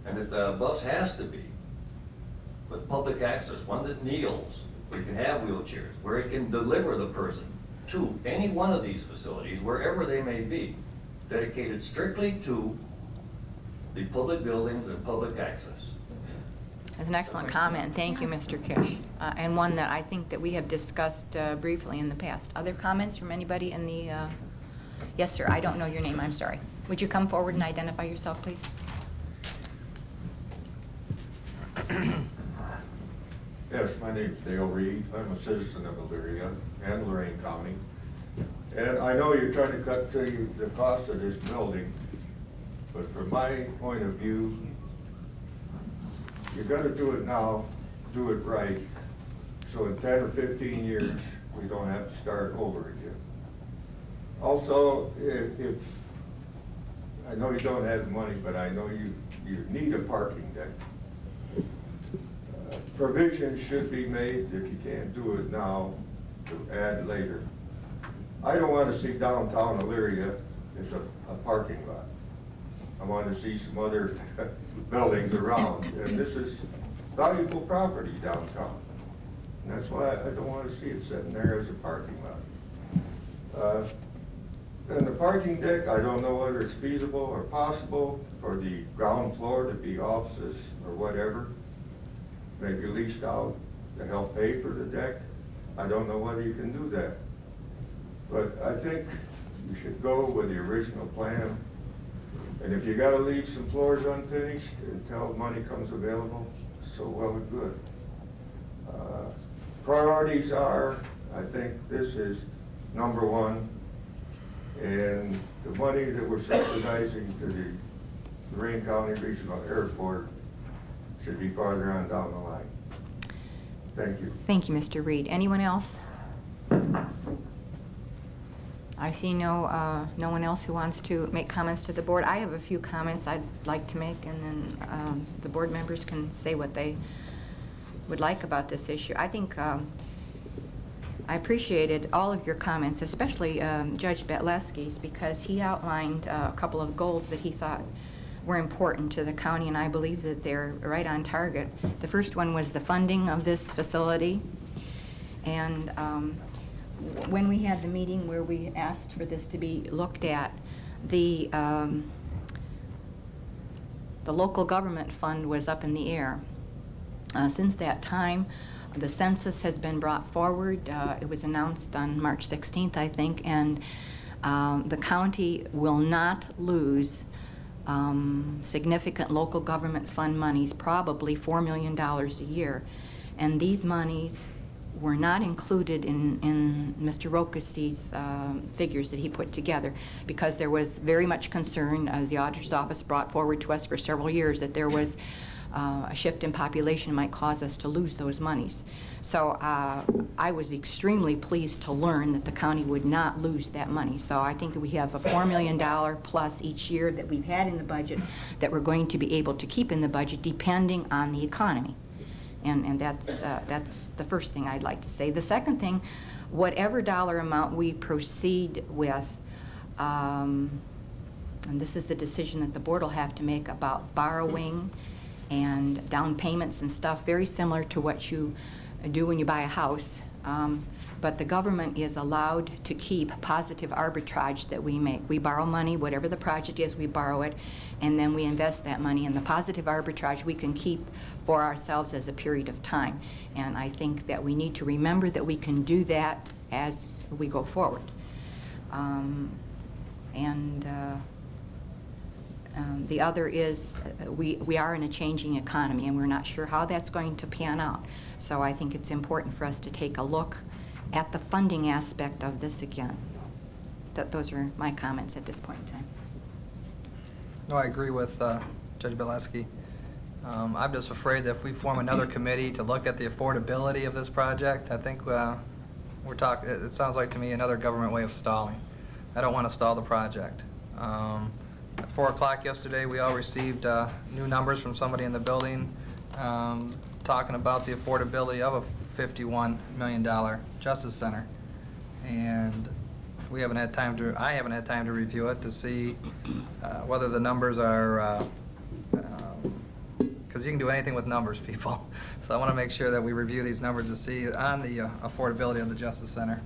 And if the bus has to be with public access, one that kneels, where you can have wheelchairs, where it can deliver the person to any one of these facilities, wherever they may be, dedicated strictly to the public buildings and public access. That's an excellent comment. Thank you, Mr. Kish. And one that I think that we have discussed briefly in the past. Other comments from anybody in the... Yes, sir. I don't know your name. I'm sorry. Would you come forward and identify yourself, please? Yes, my name's Dale Reed. I'm a citizen of Elyria and Lorain County. And I know you're trying to cut to the cost of this building, but from my point of view, you gotta do it now, do it right, so in 10 or 15 years, we don't have to start over again. Also, if I know you don't have the money, but I know you need a parking deck. Provisions should be made, if you can't do it now, to add later. I don't want to see downtown Elyria as a parking lot. I want to see some other buildings around, and this is valuable property downtown. And that's why I don't want to see it sitting there as a parking lot. And the parking deck, I don't know whether it's feasible or possible for the ground floor to be offices or whatever. Maybe leased out to help pay for the deck. I don't know whether you can do that. But I think you should go with the original plan. And if you gotta leave some floors unfinished until money comes available, so well and good. Priorities are, I think this is number one. And the money that we're subsidizing to the Lorain County Regional Airport should be farther on down the line. Thank you. Thank you, Mr. Reed. Anyone else? I see no one else who wants to make comments to the board. I have a few comments I'd like to make, and then the board members can say what they would like about this issue. I think I appreciated all of your comments, especially Judge Betlesky's, because he outlined a couple of goals that he thought were important to the county, and I believe that they're right on target. The first one was the funding of this facility. And when we had the meeting where we asked for this to be looked at, the local government fund was up in the air. Since that time, the census has been brought forward. It was announced on March 16th, I think, and the county will not lose significant local government fund monies, probably $4 million a year. And these monies were not included in Mr. Rocasy's figures that he put together, because there was very much concern, as the auditor's office brought forward to us for several years, that there was a shift in population might cause us to lose those monies. So I was extremely pleased to learn that the county would not lose that money. So I think that we have a $4 million plus each year that we've had in the budget that we're going to be able to keep in the budget depending on the economy. And that's the first thing I'd like to say. The second thing, whatever dollar amount we proceed with, and this is the decision that the board will have to make about borrowing and down payments and stuff, very similar to what you do when you buy a house. But the government is allowed to keep positive arbitrage that we make. We borrow money, whatever the project is, we borrow it, and then we invest that money. And the positive arbitrage we can keep for ourselves as a period of time. And I think that we need to remember that we can do that as we go forward. The other is we are in a changing economy, and we're not sure how that's going to pan out. So I think it's important for us to take a look at the funding aspect of this again. Those are my comments at this point in time. No, I agree with Judge Bileski. I'm just afraid that if we form another committee to look at the affordability of this project, I think we're talking, it sounds like to me another government way of stalling. I don't want to stall the project. At 4 o'clock yesterday, we all received new numbers from somebody in the building talking about the affordability of a $51 million Justice Center. And we haven't had time to, I haven't had time to review it to see whether the numbers are, because you can do anything with numbers, people. So I want to make sure that we review these numbers to see on the affordability of the Justice Center.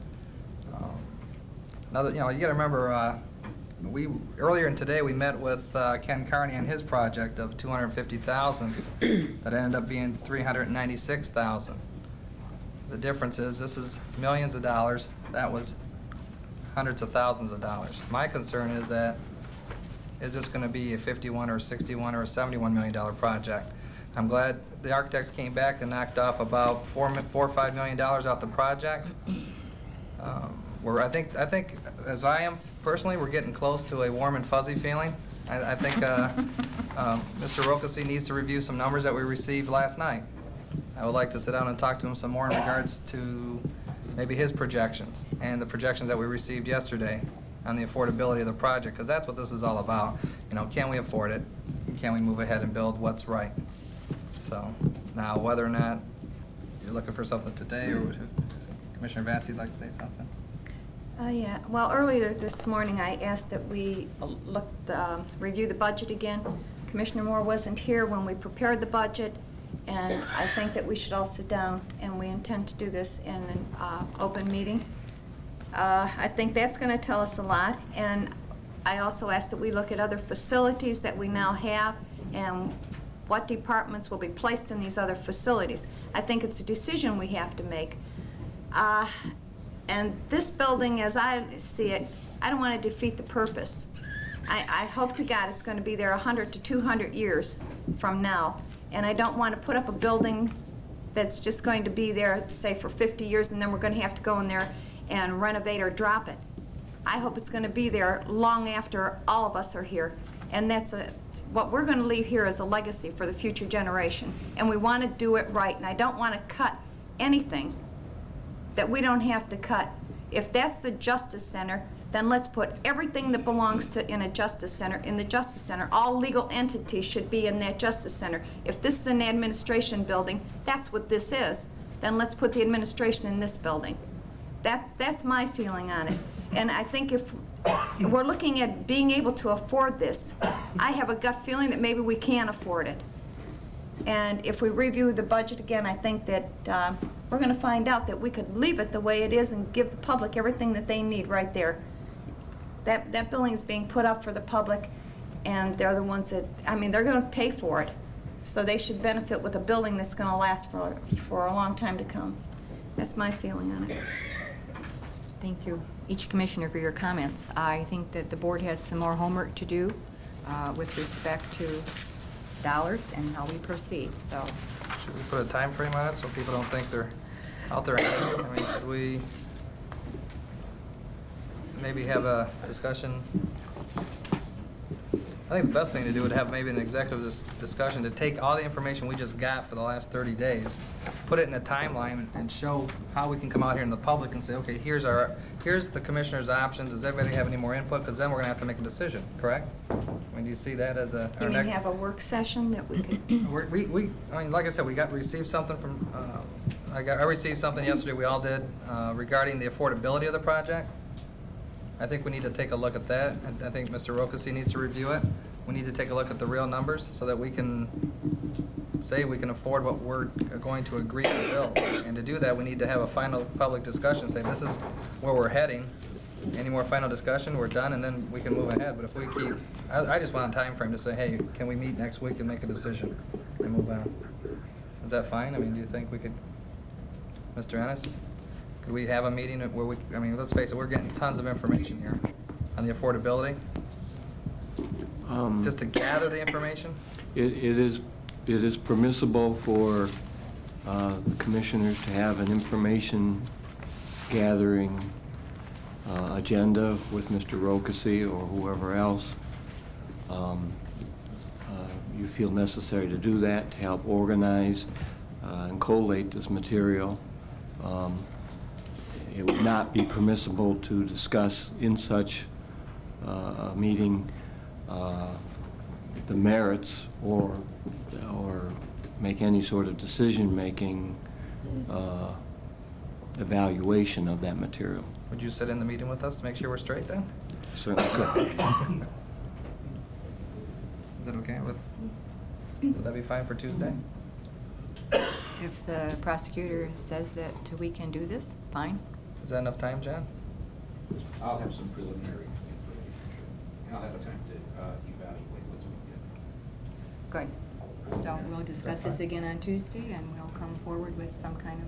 Another, you got to remember, earlier in today we met with Ken Carney on his project of $250,000 that ended up being $396,000. The difference is this is millions of dollars. That was hundreds of thousands of dollars. My concern is that is this going to be a $51 or $61 or a $71 million project? I'm glad the architects came back and knocked off about $4 or $5 million off the project. I think, as I am personally, we're getting close to a warm and fuzzy feeling. I think Mr. Rocasy needs to review some numbers that we received last night. I would like to sit down and talk to him some more in regards to maybe his projections and the projections that we received yesterday on the affordability of the project, because that's what this is all about. Can we afford it? Can we move ahead and build what's right? So now, whether or not you're looking for something today, or Commissioner Vassy would like to say something. Yeah. Well, earlier this morning I asked that we review the budget again. Commissioner Moore wasn't here when we prepared the budget, and I think that we should all sit down, and we intend to do this in an open meeting. I think that's going to tell us a lot, and I also asked that we look at other facilities that we now have and what departments will be placed in these other facilities. I think it's a decision we have to make. And this building, as I see it, I don't want to defeat the purpose. I hope to God it's going to be there 100 to 200 years from now. And I don't want to put up a building that's just going to be there, say, for 50 years, and then we're going to have to go in there and renovate or drop it. I hope it's going to be there long after all of us are here. And that's what we're going to leave here as a legacy for the future generation. And we want to do it right. And I don't want to cut anything that we don't have to cut. If that's the Justice Center, then let's put everything that belongs in a Justice Center in the Justice Center. All legal entities should be in that Justice Center. If this is an administration building, that's what this is. Then let's put the administration in this building. That's my feeling on it. And I think if we're looking at being able to afford this, I have a gut feeling that maybe we can't afford it. And if we review the budget again, I think that we're going to find out that we could leave it the way it is and give the public everything that they need right there. That building is being put up for the public, and they're the ones that, I mean, they're going to pay for it. So they should benefit with a building that's going to last for a long time to come. That's my feeling on it. Thank you, each commissioner, for your comments. I think that the board has some more homework to do with respect to dollars and how we proceed, so. Should we put a time frame on it so people don't think they're out there? I mean, should we maybe have a discussion? I think the best thing to do would have maybe an executive discussion to take all the information we just got for the last 30 days, put it in a timeline, and show how we can come out here in the public and say, okay, here's the commissioner's options. Does everybody have any more input? Because then we're going to have to make a decision, correct? I mean, do you see that as a... You mean have a work session that we could... I mean, like I said, we received something from, I received something yesterday, we all did, regarding the affordability of the project. I think we need to take a look at that. I think Mr. Rokasi needs to review it. We need to take a look at the real numbers so that we can say we can afford what we're going to agree to build. And to do that, we need to have a final public discussion, say this is where we're heading. Any more final discussion, we're done, and then we can move ahead. But if we keep, I just want a time frame to say, hey, can we meet next week and make a decision and move on? Is that fine? I mean, do you think we could, Mr. Ennis? Could we have a meeting where we, I mean, let's face it, we're getting tons of information here on the affordability. Just to gather the information? It is permissible for the commissioners to have an information gathering agenda with Mr. Rokasi or whoever else. You feel necessary to do that, to help organize and collate this material. It would not be permissible to discuss in such a meeting the merits or make any sort of decision-making evaluation of that material. Would you sit in the meeting with us to make sure we're straight then? Certainly could. Is that okay would that be fine for Tuesday? If the prosecutor says that we can do this, fine. Is that enough time, John? I'll have some preliminary information, and I'll have a time to evaluate what's been given. Good. So we'll discuss this again on Tuesday, and we'll come forward with some kind of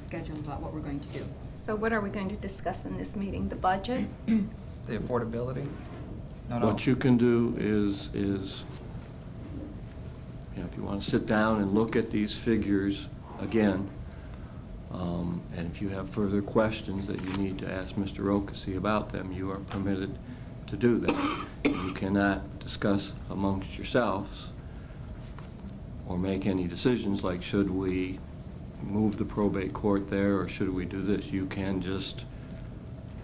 a schedule about what we're going to do. So what are we going to discuss in this meeting? The budget? The affordability? No. What you can do is you know, if you want to sit down and look at these figures again, and if you have further questions that you need to ask Mr. Rokasi about them, you are permitted to do that. You cannot discuss amongst yourselves or make any decisions like should we move the probate court there or should we do this. You can just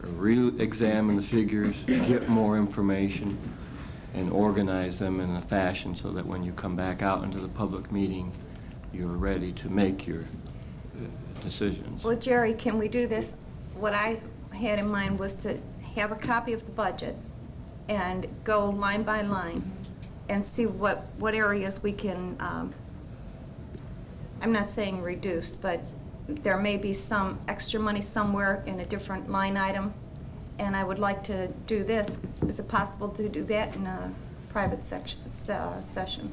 re-examine the figures, get more information, and organize them in a fashion so that when you come back out into the public meeting, you're ready to make your decisions. Well, Jerry, can we do this? What I had in mind was to have a copy of the budget and go line by line and see what areas we can, I'm not saying reduce, but there may be some extra money somewhere in a different line item, and I would like to do this. Is it possible to do that in a private session?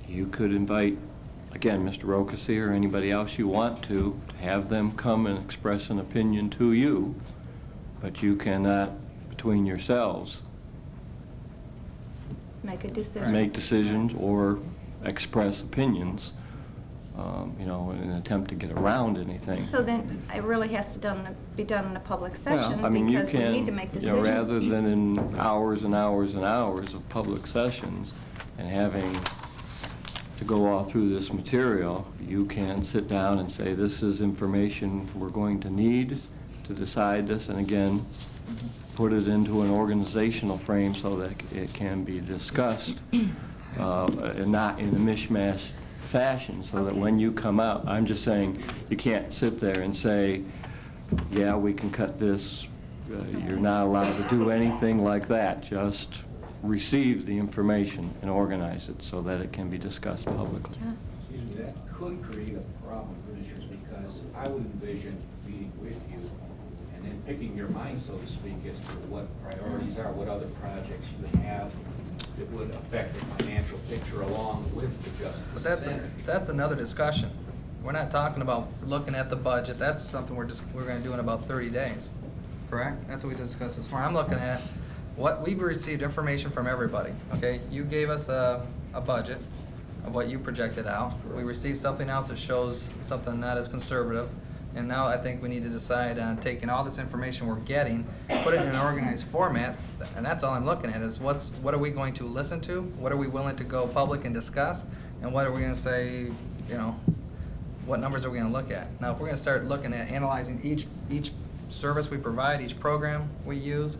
You could invite, again, Mr. Rokasi or anybody else you want to have them come and express an opinion to you, but you cannot, between yourselves, Make a decision. make decisions or express opinions, you know, in an attempt to get around anything. So then it really has to be done in a public session Well, I mean, because you can, we need to make you decisions. know, rather than in hours and hours and hours of public sessions and having to go all through this material, you can sit down and say, this is information we're going to need to decide this, and again, put it into an organizational frame so that it can be discussed, and not in a mishmash fashion, so that when you come out, I'm just saying, you can't sit there and say, yeah, we can cut this, you're not allowed to do anything like that, just receive the information and organize it so that it can be discussed publicly. Excuse me, that could create a problem, Commissioners, because I would envision meeting with you and then picking your mind, so to speak, as to what priorities are, what other projects you have that would affect the financial picture along with the Justice But Center. that's another discussion. We're not talking about looking at the budget. That's something we're gonna do in about 30 days, correct? That's what we discussed this morning. I'm looking at what we've received information from everybody, okay? You gave us a budget of what you projected out. We received something else that shows something not as conservative. And now I think we need to decide on taking all this information we're getting, put it in an organized format, and that's all I'm looking at is what are we going to listen to? What are we willing to go public and discuss? And what are we gonna say, you know, what numbers are we gonna look at? Now, if we're gonna start looking at analyzing each service we provide, each program we use,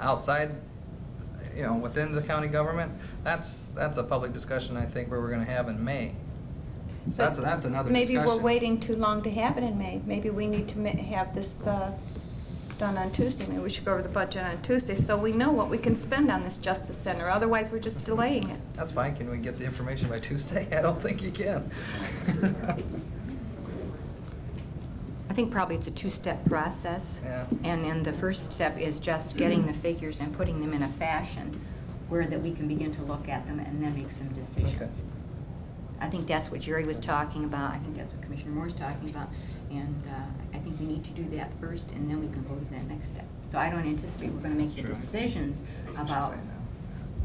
outside, you know, within the county government, that's a public discussion I think where we're gonna have in May. So that's another discussion. Maybe we're waiting too long to have it in May. Maybe we need to have this done on Tuesday. Maybe we should go over the budget on Tuesday so we know what we can spend on this Justice Center. Otherwise, we're just delaying it. That's fine. Can we get the information by Tuesday? I don't think you can. I think probably it's a two-step process. Yeah. And the first step is just getting the figures and putting them in a fashion where that we can begin to look at them and then make some decisions. Okay. I think that's what Jerry was talking about. I think that's what Commissioner Moore's talking about. And I think we need to do that first, and then we can go to that next step. So I don't anticipate we're going to make the decisions about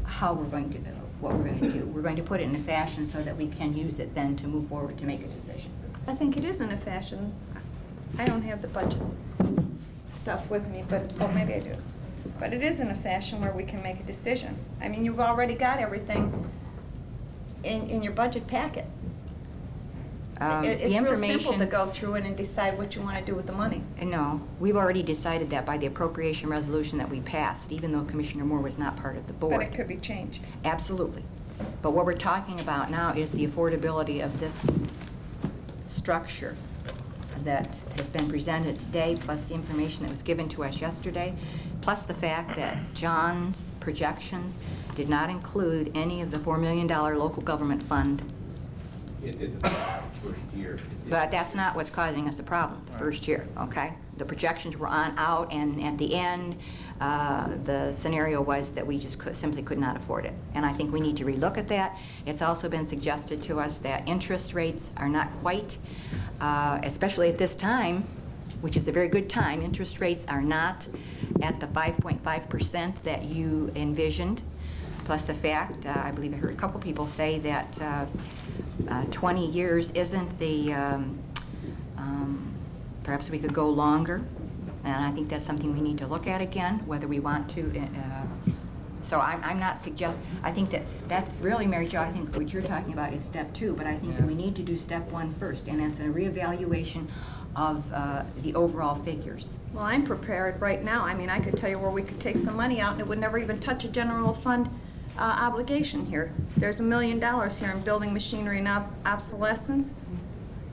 how we're going to, what we're going to do. We're going to put it in a fashion so that we can use it then to move forward to make a decision. I think it is in a fashion. I don't have the budget stuff with me, but, well, maybe I do. But it is in a fashion where we can make a decision. I mean, you've already got everything in your budget packet. It's real simple to go through it and decide what you want to do with the money. No, we've already decided that by the appropriation resolution that we passed, even though Commissioner Moore was not part of the board. But it could be changed. Absolutely. But what we're talking about now is the affordability of this structure that has been presented today, plus the information that was given to us yesterday, plus the fact that John's projections did not include any of the $4 million local government fund. It did the first year. But that's not what's causing us a problem, the first year, okay? The projections were out, and at the end, the scenario was that we just simply could not afford it. And I think we need to relook at that. It's also been suggested to us that interest rates are not quite, especially at this time, which is a very good time, interest rates are not at the 5.5% that you envisioned. Plus the fact, I believe I heard a couple people say that 20 years isn't the, perhaps we could go longer. And I think that's something we need to look at again, whether we want to. So I'm not I think that really, Mary Jo, I think what you're talking about is step 2, but I think that we need to do step 1 first, and that's a reevaluation of the overall figures. Well, I'm prepared right now. I mean, I could tell you where we could take some money out and it would never even touch a general fund obligation here. There's $1 million here in building machinery and obsolescence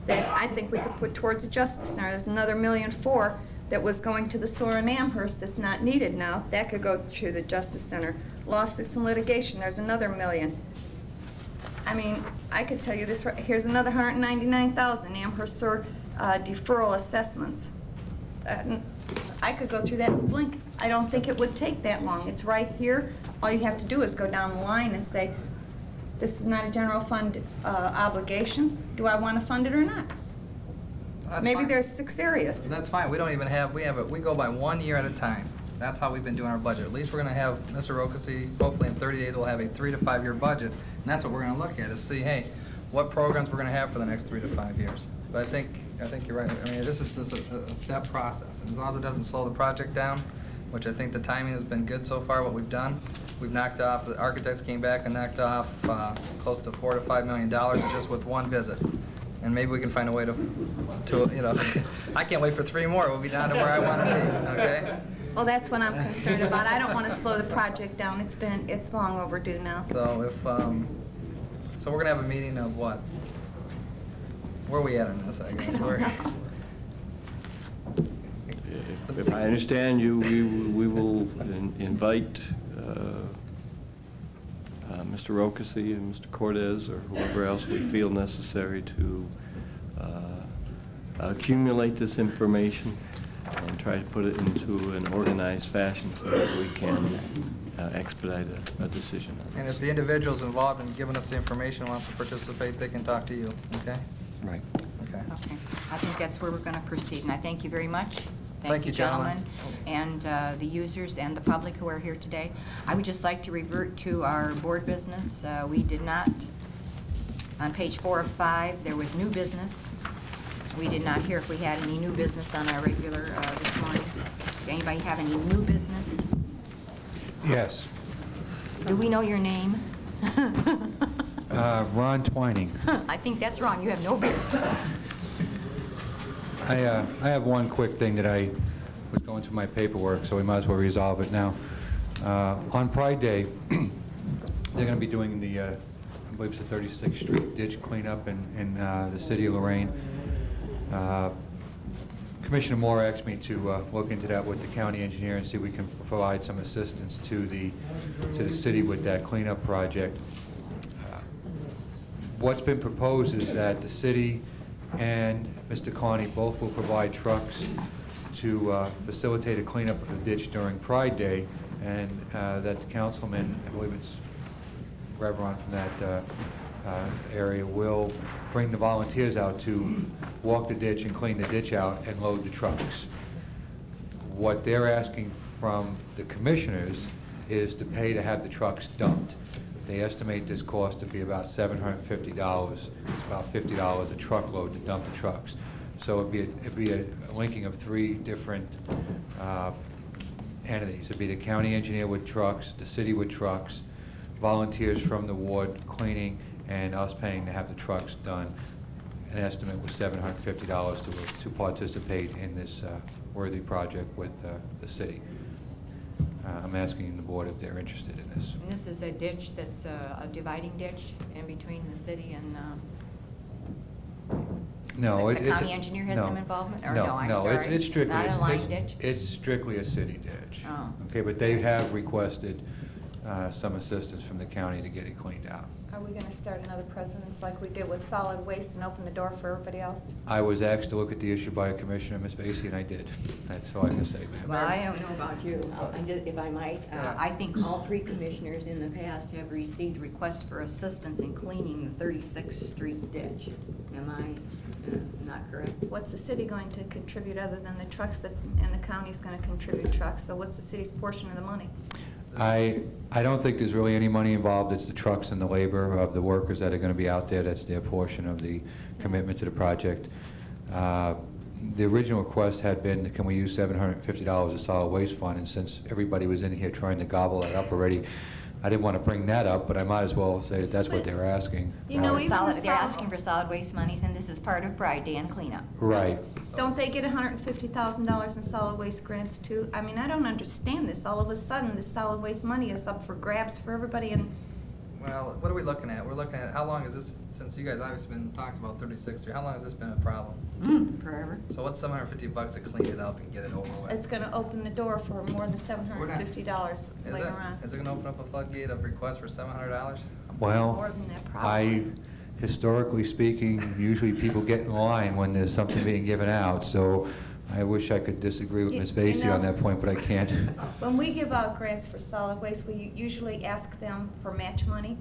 that I think we could put towards the Justice Center. There's another $1.4 million that was going to the SOAR in Amherst that's not needed now. That could go to the Justice Center. Lawsuits and litigation, there's another $1 million. I mean, I could tell you this, here's another $199,000, Amherst SOAR deferral assessments. I could go through that in a blink. I don't think it would take that long. It's right here. All you have to do is go down the line and say, this is not a general fund obligation. Do I want to fund it or not? That's Maybe fine. There's 6 areas. That's fine. We don't even have, we go by 1 year at a time. That's how we've been doing our budget. At least we're going to have, Mr. Rokasi, hopefully in 30 days we'll have a 3 to 5 year budget. And that's what we're going to look at, is see, hey, what programs we're going to have for the next 3 to 5 years. But I think you're right. I mean, this is just a step process. And as long as it doesn't slow the project down, which I think the timing has been good so far, what we've done, we've knocked off, the architects came back and knocked off close to $4 to $5 million just with 1 visit. And maybe we can find a way to you know, I can't wait for 3 more. We'll be down to where I want to be, okay? Well, that's what I'm concerned about. I don't want to slow the project down. It's long overdue now. So if, so we're gonna have a meeting of what? Where are we at on this, I guess? If I understand you, we will invite Mr. Rokasi and Mr. Cortez or whoever else we feel necessary to accumulate this information and try to put it into an organized fashion so that we can expedite a decision on And this. if the individuals involved in giving us the information wants to participate, they can talk to you, okay? Right. Okay. Okay, I think that's where we're going to proceed, and I thank you very much. Thank you, gentlemen. And the users and the public who are here today. I would just like to revert to our board business. We did not, on page 4 of 5, there was new business. We did not hear if we had any new business on our regular this morning. Does anybody have any new business? Yes. Do we know your name? Ron Twining. I think that's wrong. You have no beard. I have one quick thing that I was going through my paperwork, so we might as well resolve it now. On Pride Day, they're going to be doing the, I believe it's the 36th Street ditch cleanup in the city of Lorain. Commissioner Moore asked me to look into that with the county engineer and see if we can provide some assistance to the city with that cleanup project. What's been proposed is that the city and Mr. Carney both will provide trucks to facilitate a cleanup of the ditch during Pride Day, and that the councilman, I believe it's Reverend from that area, will bring the volunteers out to walk the ditch and clean the ditch out and load the trucks. What they're asking from the commissioners is to pay to have the trucks dumped. They estimate this cost to be about $750. It's about $50 a truckload to dump the trucks. So it'd be a linking of 3 different entities. It'd be the county engineer with trucks, the city with trucks, volunteers from the ward cleaning, and us paying to have the trucks done. An estimate was $750 to participate in this worthy project with the city. I'm asking the board if they're interested in this. And this is a ditch that's a dividing ditch in between the city and No, the county engineer has some involvement? Or no, I'm sorry. It's strictly not a line ditch? It's strictly a city ditch. Oh. Okay, but they have requested some assistance from the county to get it cleaned out. Are we going to start another precedence like we did with solid waste and open the door for everybody else? I was asked to look at the issue by a commissioner, Ms. Vacy, and I did. That's all I can say, ma'am. Well, I don't know about you. If I might, I think all 3 commissioners in the past have received requests for assistance in cleaning the 36th Street ditch. Am I not correct? What's the city going to contribute other than the trucks and the county's going to contribute trucks? So what's the city's portion of the money? I don't think there's really any money involved. It's the trucks and the labor of the workers that are going to be out there. That's their portion of the commitment to the project. The original request had been, can we use $750 of solid waste fund? And since everybody was in here trying to gobble that up already, I didn't want to bring that up, but I might as well say that that's what they were asking. You know, they're asking for solid waste monies, and this is part of Pride Day and cleanup. Right. Don't they get $150,000 in solid waste grants too? I mean, I don't understand this. All of a sudden, this solid waste money is up for grabs for everybody, and Well, what are we looking at? We're looking at, how long is this, since you guys obviously been talking about 36th Street, how long has this been a problem? Forever. So what's $750 to clean it up and get it over with? it's going to open the door for more than $750 later on. Is it gonna open up a floodgate of requests for $700? Well, More than that, probably. historically speaking, usually people get in line when there's something being given out, so I wish I could disagree with You- Ms. you Vacy on know- that point, but I can't. When we give out grants for solid waste, we usually ask them for match money,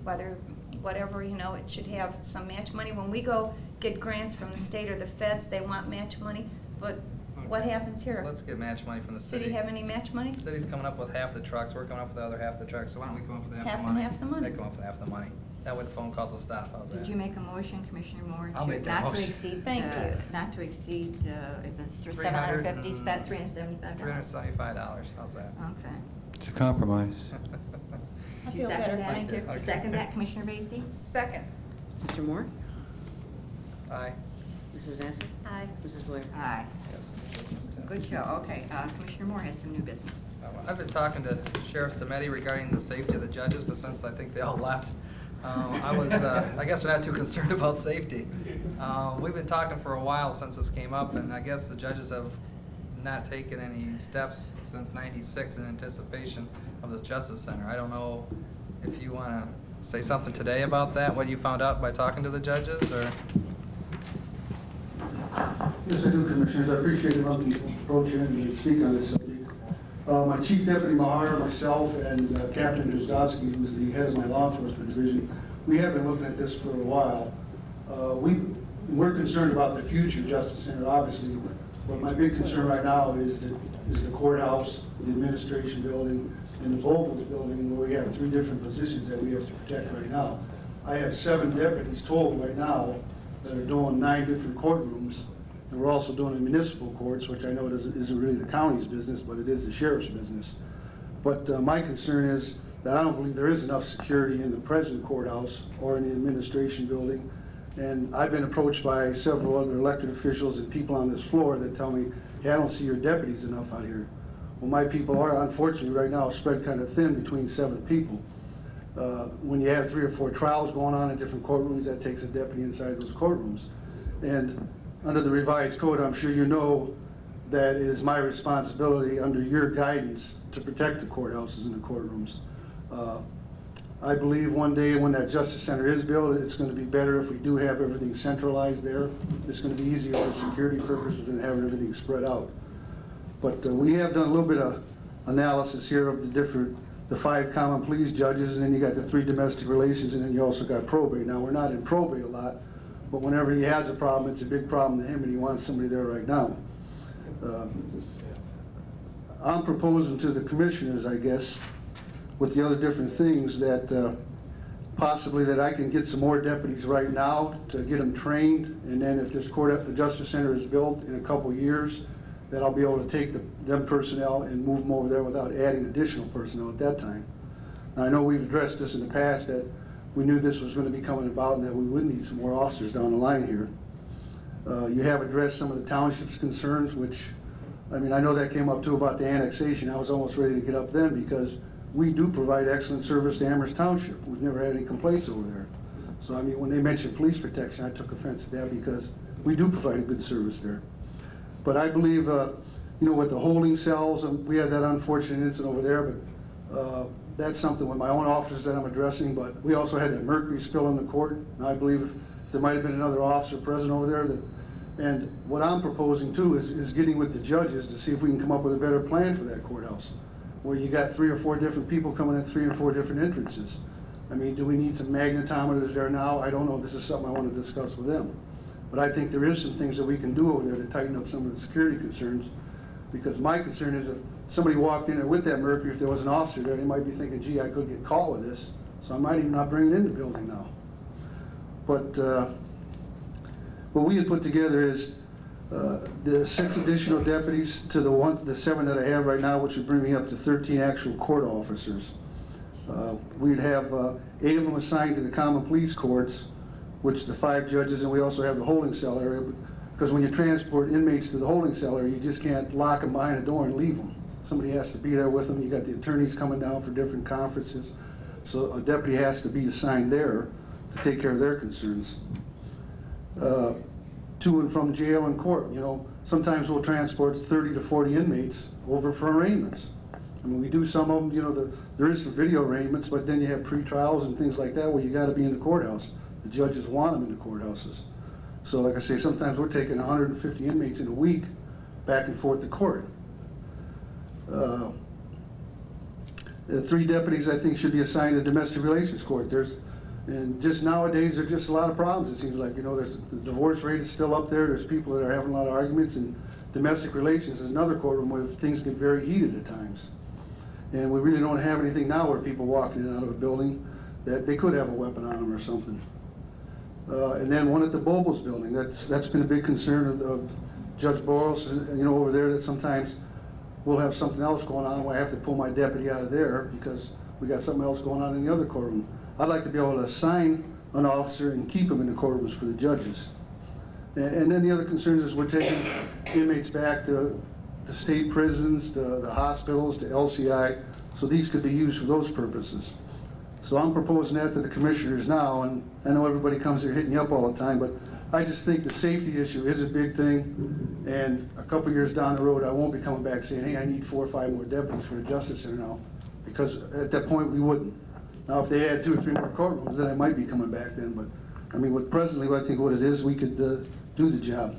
whatever, you know, it should have some match money. When we go get grants from the state or the feds, they want match money, but what happens here? Let's get match money from the city. City have any match money? City's coming up with half the trucks, we're coming up with the other half the trucks, so why don't we come up with half Half the and money? half the money. They come up with half the money. That way the phone calls will stop, how's that? Did you make a motion, Commissioner Moore? I'll make that not motion. To exceed, Thank you. Not to exceed, if it's $300 $750, is that $375? $375, how's that? Okay. It's a compromise. I Did you feel second better, that? thank you. You second that, Commissioner Vacy? Second. Mr. Moore? Aye. Mrs. Vacy? Aye. Mrs. Blair? Aye. Yes, business too. Good show. Okay, Commissioner Moore has some new business. I've been talking to Sheriff Stemeti regarding the safety of the judges, but since I think they all left, I guess they're not too concerned about safety. We've been talking for a while since this came up, and I guess the judges have not taken any steps since '96 in anticipation of this Justice Center. I don't know if you want to say something today about that, what you found out by talking to the judges, or? Yes, I do, Commissioners. I appreciate the approach and to speak on this subject. My Chief Deputy Maher, myself, and Captain Drozdowski, who's the head of my law enforcement division, we have been looking at this for a while. We're concerned about the future Justice Center, obviously, but my big concern right now is the courthouse, the administration building, and the Vogels building, where we have 3 different positions that we have to protect right now. I have 7 deputies total right now that are doing 9 different courtrooms, and we're also doing the municipal courts, which I know isn't really the county's business, but it is the sheriff's business. But my concern is that I don't believe there is enough security in the present courthouse or in the administration building. And I've been approached by several other elected officials and people on this floor that tell me, hey, I don't see your deputies enough out here. Well, my people are, unfortunately, right now spread kind of thin between 7 people. When you have 3 or 4 trials going on in different courtrooms, that takes a deputy inside those courtrooms. And under the revised code, I'm sure you know that it is my responsibility under your guidance to protect the courthouses and the courtrooms. I believe one day when that Justice Center is built, it's going to be better if we do have everything centralized there. It's going to be easier for security purposes than having everything spread out. But we have done a little bit of analysis here of the 5 common pleas judges, and then you got the 3 domestic relations, and then you also got probate. Now, we're not in probate a lot, but whenever he has a problem, it's a big problem to him, and he wants somebody there right now. I'm proposing to the commissioners, I guess, with the other different things, that possibly that I can get some more deputies right now to get them trained, and then if this the Justice Center is built in a couple years, that I'll be able to take them personnel and move them over there without adding additional personnel at that time. Now, I know we've addressed this in the past, that we knew this was going to be coming about and that we would need some more officers down the line here. You have addressed some of the township's concerns, which, I mean, I know that came up too about the annexation. I was almost ready to get up then because we do provide excellent service to Amherst Township. We've never had any complaints over there. So, I mean, when they mentioned police protection, I took offense to that because we do provide a good service there. But I believe, you know, with the holding cells, we had that unfortunate incident over there, but that's something with my own officers that I'm addressing. But we also had that mercury spill in the court, and I believe if there might have been another officer present over there. And what I'm proposing too is getting with the judges to see if we can come up with a better plan for that courthouse, where you got 3 or 4 different people coming in 3 or 4 different entrances. I mean, do we need some magnetometers there now? I don't know. This is something I want to discuss with them. But I think there is some things that we can do over there to tighten up some of the security concerns, because my concern is if somebody walked in there with that mercury, if there was an officer there, they might be thinking, gee, I could get caught with this, so I might even not bring it in the building now. But what we had put together is the 6 additional deputies to the 7 that I have right now, which would bring me up to 13 actual court officers. We'd have 8 of them assigned to the common police courts, which the 5 judges, and we also have the holding cell area, because when you transport inmates to the holding cell area, you just can't lock them behind a door and leave them. Somebody has to be there with them. You got the attorneys coming down for different conferences, so a deputy has to be assigned there to take care of their concerns. To and from jail and court, you know, sometimes we'll transport 30 to 40 inmates over for arraignments. I mean, we do some of them, you know, there is some video arraignments, but then you have pre-trials and things like that where you got to be in the courthouse. The judges want them in the courthouses. So like I say, sometimes we're taking 150 inmates in a week back and forth to court. The 3 deputies, I think, should be assigned to domestic relations court. And just nowadays, there's just a lot of problems, it seems like. You know, the divorce rate is still up there. There's people that are having a lot of arguments, and domestic relations is another courtroom where things get very heated at times. And we really don't have anything now where people walking in and out of a building that they could have a weapon on them or something. And then one at the Bobles building. That's been a big concern of Judge Boros, you know, over there, that sometimes we'll have something else going on where I have to pull my deputy out of there because we got something else going on in the other courtroom. I'd like to be able to assign an officer and keep them in the courtrooms for the judges. And then the other concerns is we're taking inmates back to the state prisons, to the hospitals, to LCI, so these could be used for those purposes. So I'm proposing that to the commissioners now, and I know everybody comes here hitting you up all the time, but I just think the safety issue is a big thing, and a couple years down the road, I won't be coming back saying, hey, I need 4 or 5 more deputies for the Justice Center now, because at that point, we wouldn't. Now, if they add 2 or 3 more courtrooms, then I might be coming back then, but, I mean, presently, I think what it is, we could do the job.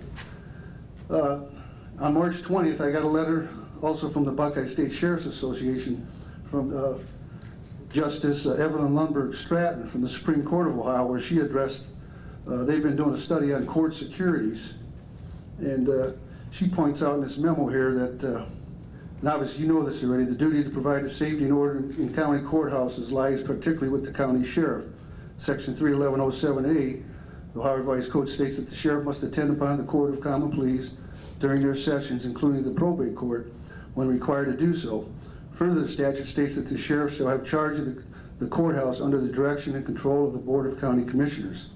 On March 20th, I got a letter also from the Buckeye State Sheriff's Association from Justice Evelyn Lundberg Stratton from the Supreme Court of Ohio, where she addressed, they've been doing a study on court securities, and she points out in this memo here that, and obviously you know this already, the duty to provide the safety and order in county courthouses lies particularly with the county sheriff. Section 31107A, the Ohio Revised Code states that the sheriff must attend upon the Court of Common Pleas during their sessions, including the probate court, when required to do so. Further, the statute states that the sheriff shall have charge of the courthouse under the direction and control of the Board of County Commissioners.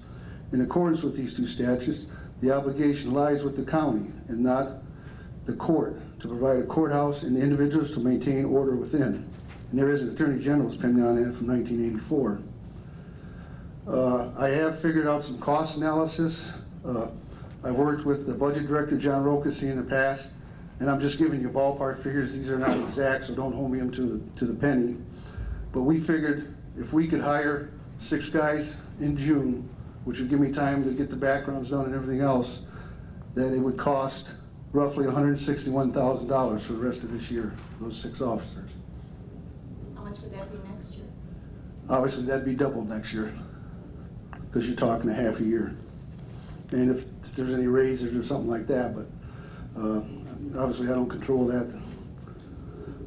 In accordance with these 2 statutes, the obligation lies with the county and not the court to provide a courthouse and individuals to maintain order within. And there is an Attorney General's opinion on that from 1984. I have figured out some cost analysis. I've worked with the Budget Director, John Rokesy, in the past, and I'm just giving you ballpark figures. These are not exact, so don't hold me them to the penny. But we figured if we could hire 6 guys in June, which would give me time to get the backgrounds done and everything else, that it would cost roughly $161,000 for the rest of this year, those 6 officers. How much would that be next year? Obviously, that'd be doubled next year, because you're talking a half a year. And if there's any raises or something like that, but obviously I don't control that.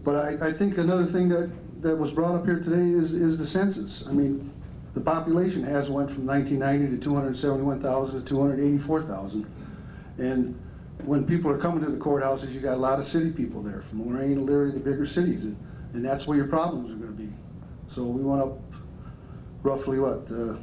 But I think another thing that was brought up here today is the census. I mean, the population has went from 1990 to 271,000 to 284,000. And when people are coming to the courthouses, you got a lot of city people there, from Lorain, Elyria, the bigger cities, and that's where your problems are going to be. So we went up roughly, what, from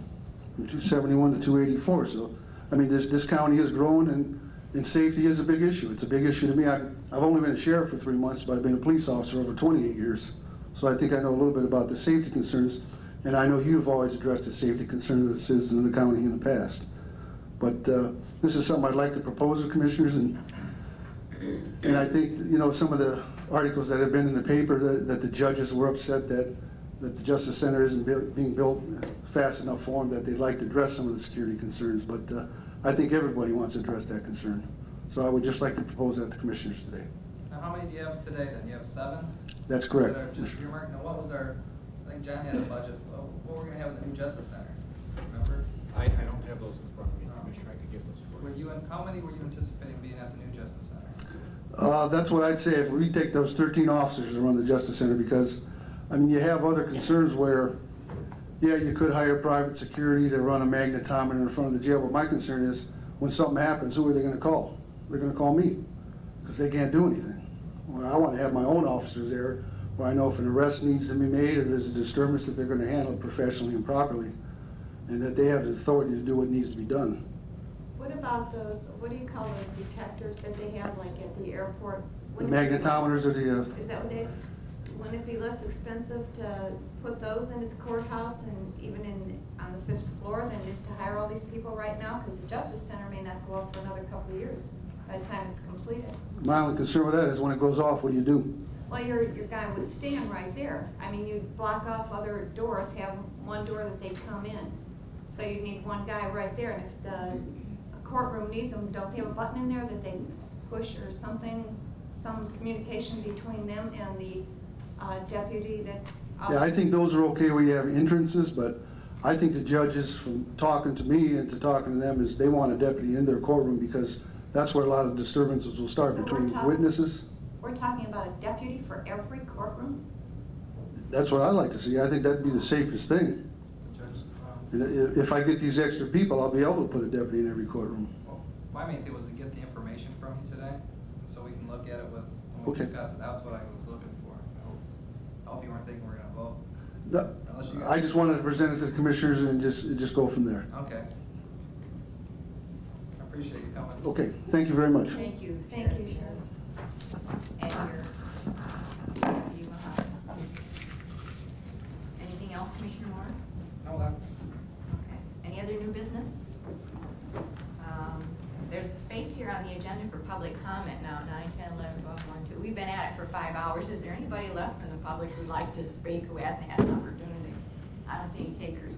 271 to 284. So, I mean, this county is growing, and safety is a big issue. It's a big issue to me. I've only been a sheriff for 3 months, but I've been a police officer over 28 years. So I think I know a little bit about the safety concerns, and I know you've always addressed the safety concerns of the citizens of the county in the past. But this is something I'd like to propose to commissioners, and I think, you know, some of the articles that have been in the paper that the judges were upset that the Justice Center isn't being built fast enough for them, that they'd like to address some of the security concerns, but I think everybody wants to address that concern. So I would just like to propose that to commissioners today. Now, how many do you have today then? You have 7? That's correct. That are just earmarked. Now, what was I think John had a budget, what we're going to have in the new Justice Center, remember? I don't have those in front of me, Commissioner, I could get those for you. How many were you anticipating being at the new Justice Center? That's what I'd say, if we take those 13 officers that run the Justice Center, because, I mean, you have other concerns where, yeah, you could hire private security to run a magnetometer in front of the jail, but my concern is, when something happens, who are they gonna call? They're gonna call me, because they can't do anything. Well, I want to have my own officers there, where I know if an arrest needs to be made, or there's a disturbance, that they're gonna handle it professionally and properly, and that they have the authority to do what needs to be done. What about those, what do you call those detectors that they have like at the airport? The magnetometers are the... Is that what they, wouldn't it be less expensive to put those into the courthouse and even on the 5th floor than just to hire all these people right now? Because the Justice Center may not go up for another couple of years by the time it's completed. My only concern with that is when it goes off, what do you do? Well, your guy would stand right there. I mean, you'd block off other doors, have one door that they'd come in. So you'd need one guy right there, and if the courtroom needs them, don't they have a button in there that they push or something, some communication between them and the deputy that's out? Yeah, I think those are okay where you have entrances, but I think the judges, from talking to me and to talking to them, is they want a deputy in their courtroom, because that's where a lot of disturbances will start between witnesses. We're talking about a deputy for every courtroom? That's what I'd like to see. I think that'd be the safest thing. And if I get these extra people, I'll be able to put a deputy in every courtroom. Well, my main thing was to get the information from you today, so we can look at it when we discuss it. That's what I was looking for. I hope you weren't thinking we're gonna vote. No, I just wanted to present it to the commissioners and just go from there. Okay. I appreciate you coming. Okay, thank you very much. Thank you. Thank you, Sheriff. And anything else, Commissioner Moore? No, that's... Okay. Any other new business? There's a space here on the agenda for public comment now, 9, 10, 11, 12, 1, 2. We've been at it for 5 hours. Is there anybody left from the public who'd like to speak who hasn't had an opportunity? I don't see any takers.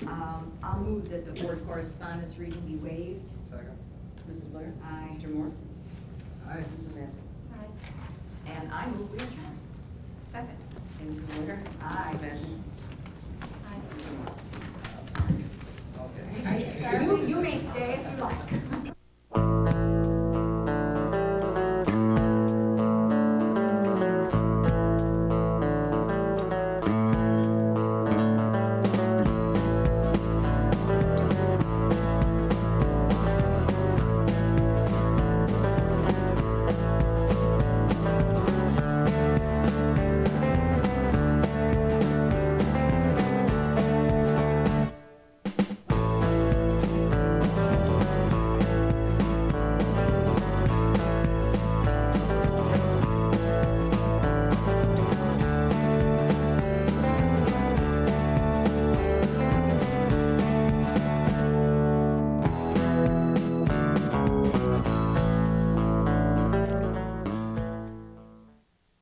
I'll move that the board correspondence reading be waived. Second. Mrs. Blair? Aye. Mr. Moore? Aye. Mrs. Vacy? And I move we adjourn. Second. And Mrs. Blair? Aye. Mrs. Vacy? Okay. You may stay if you like.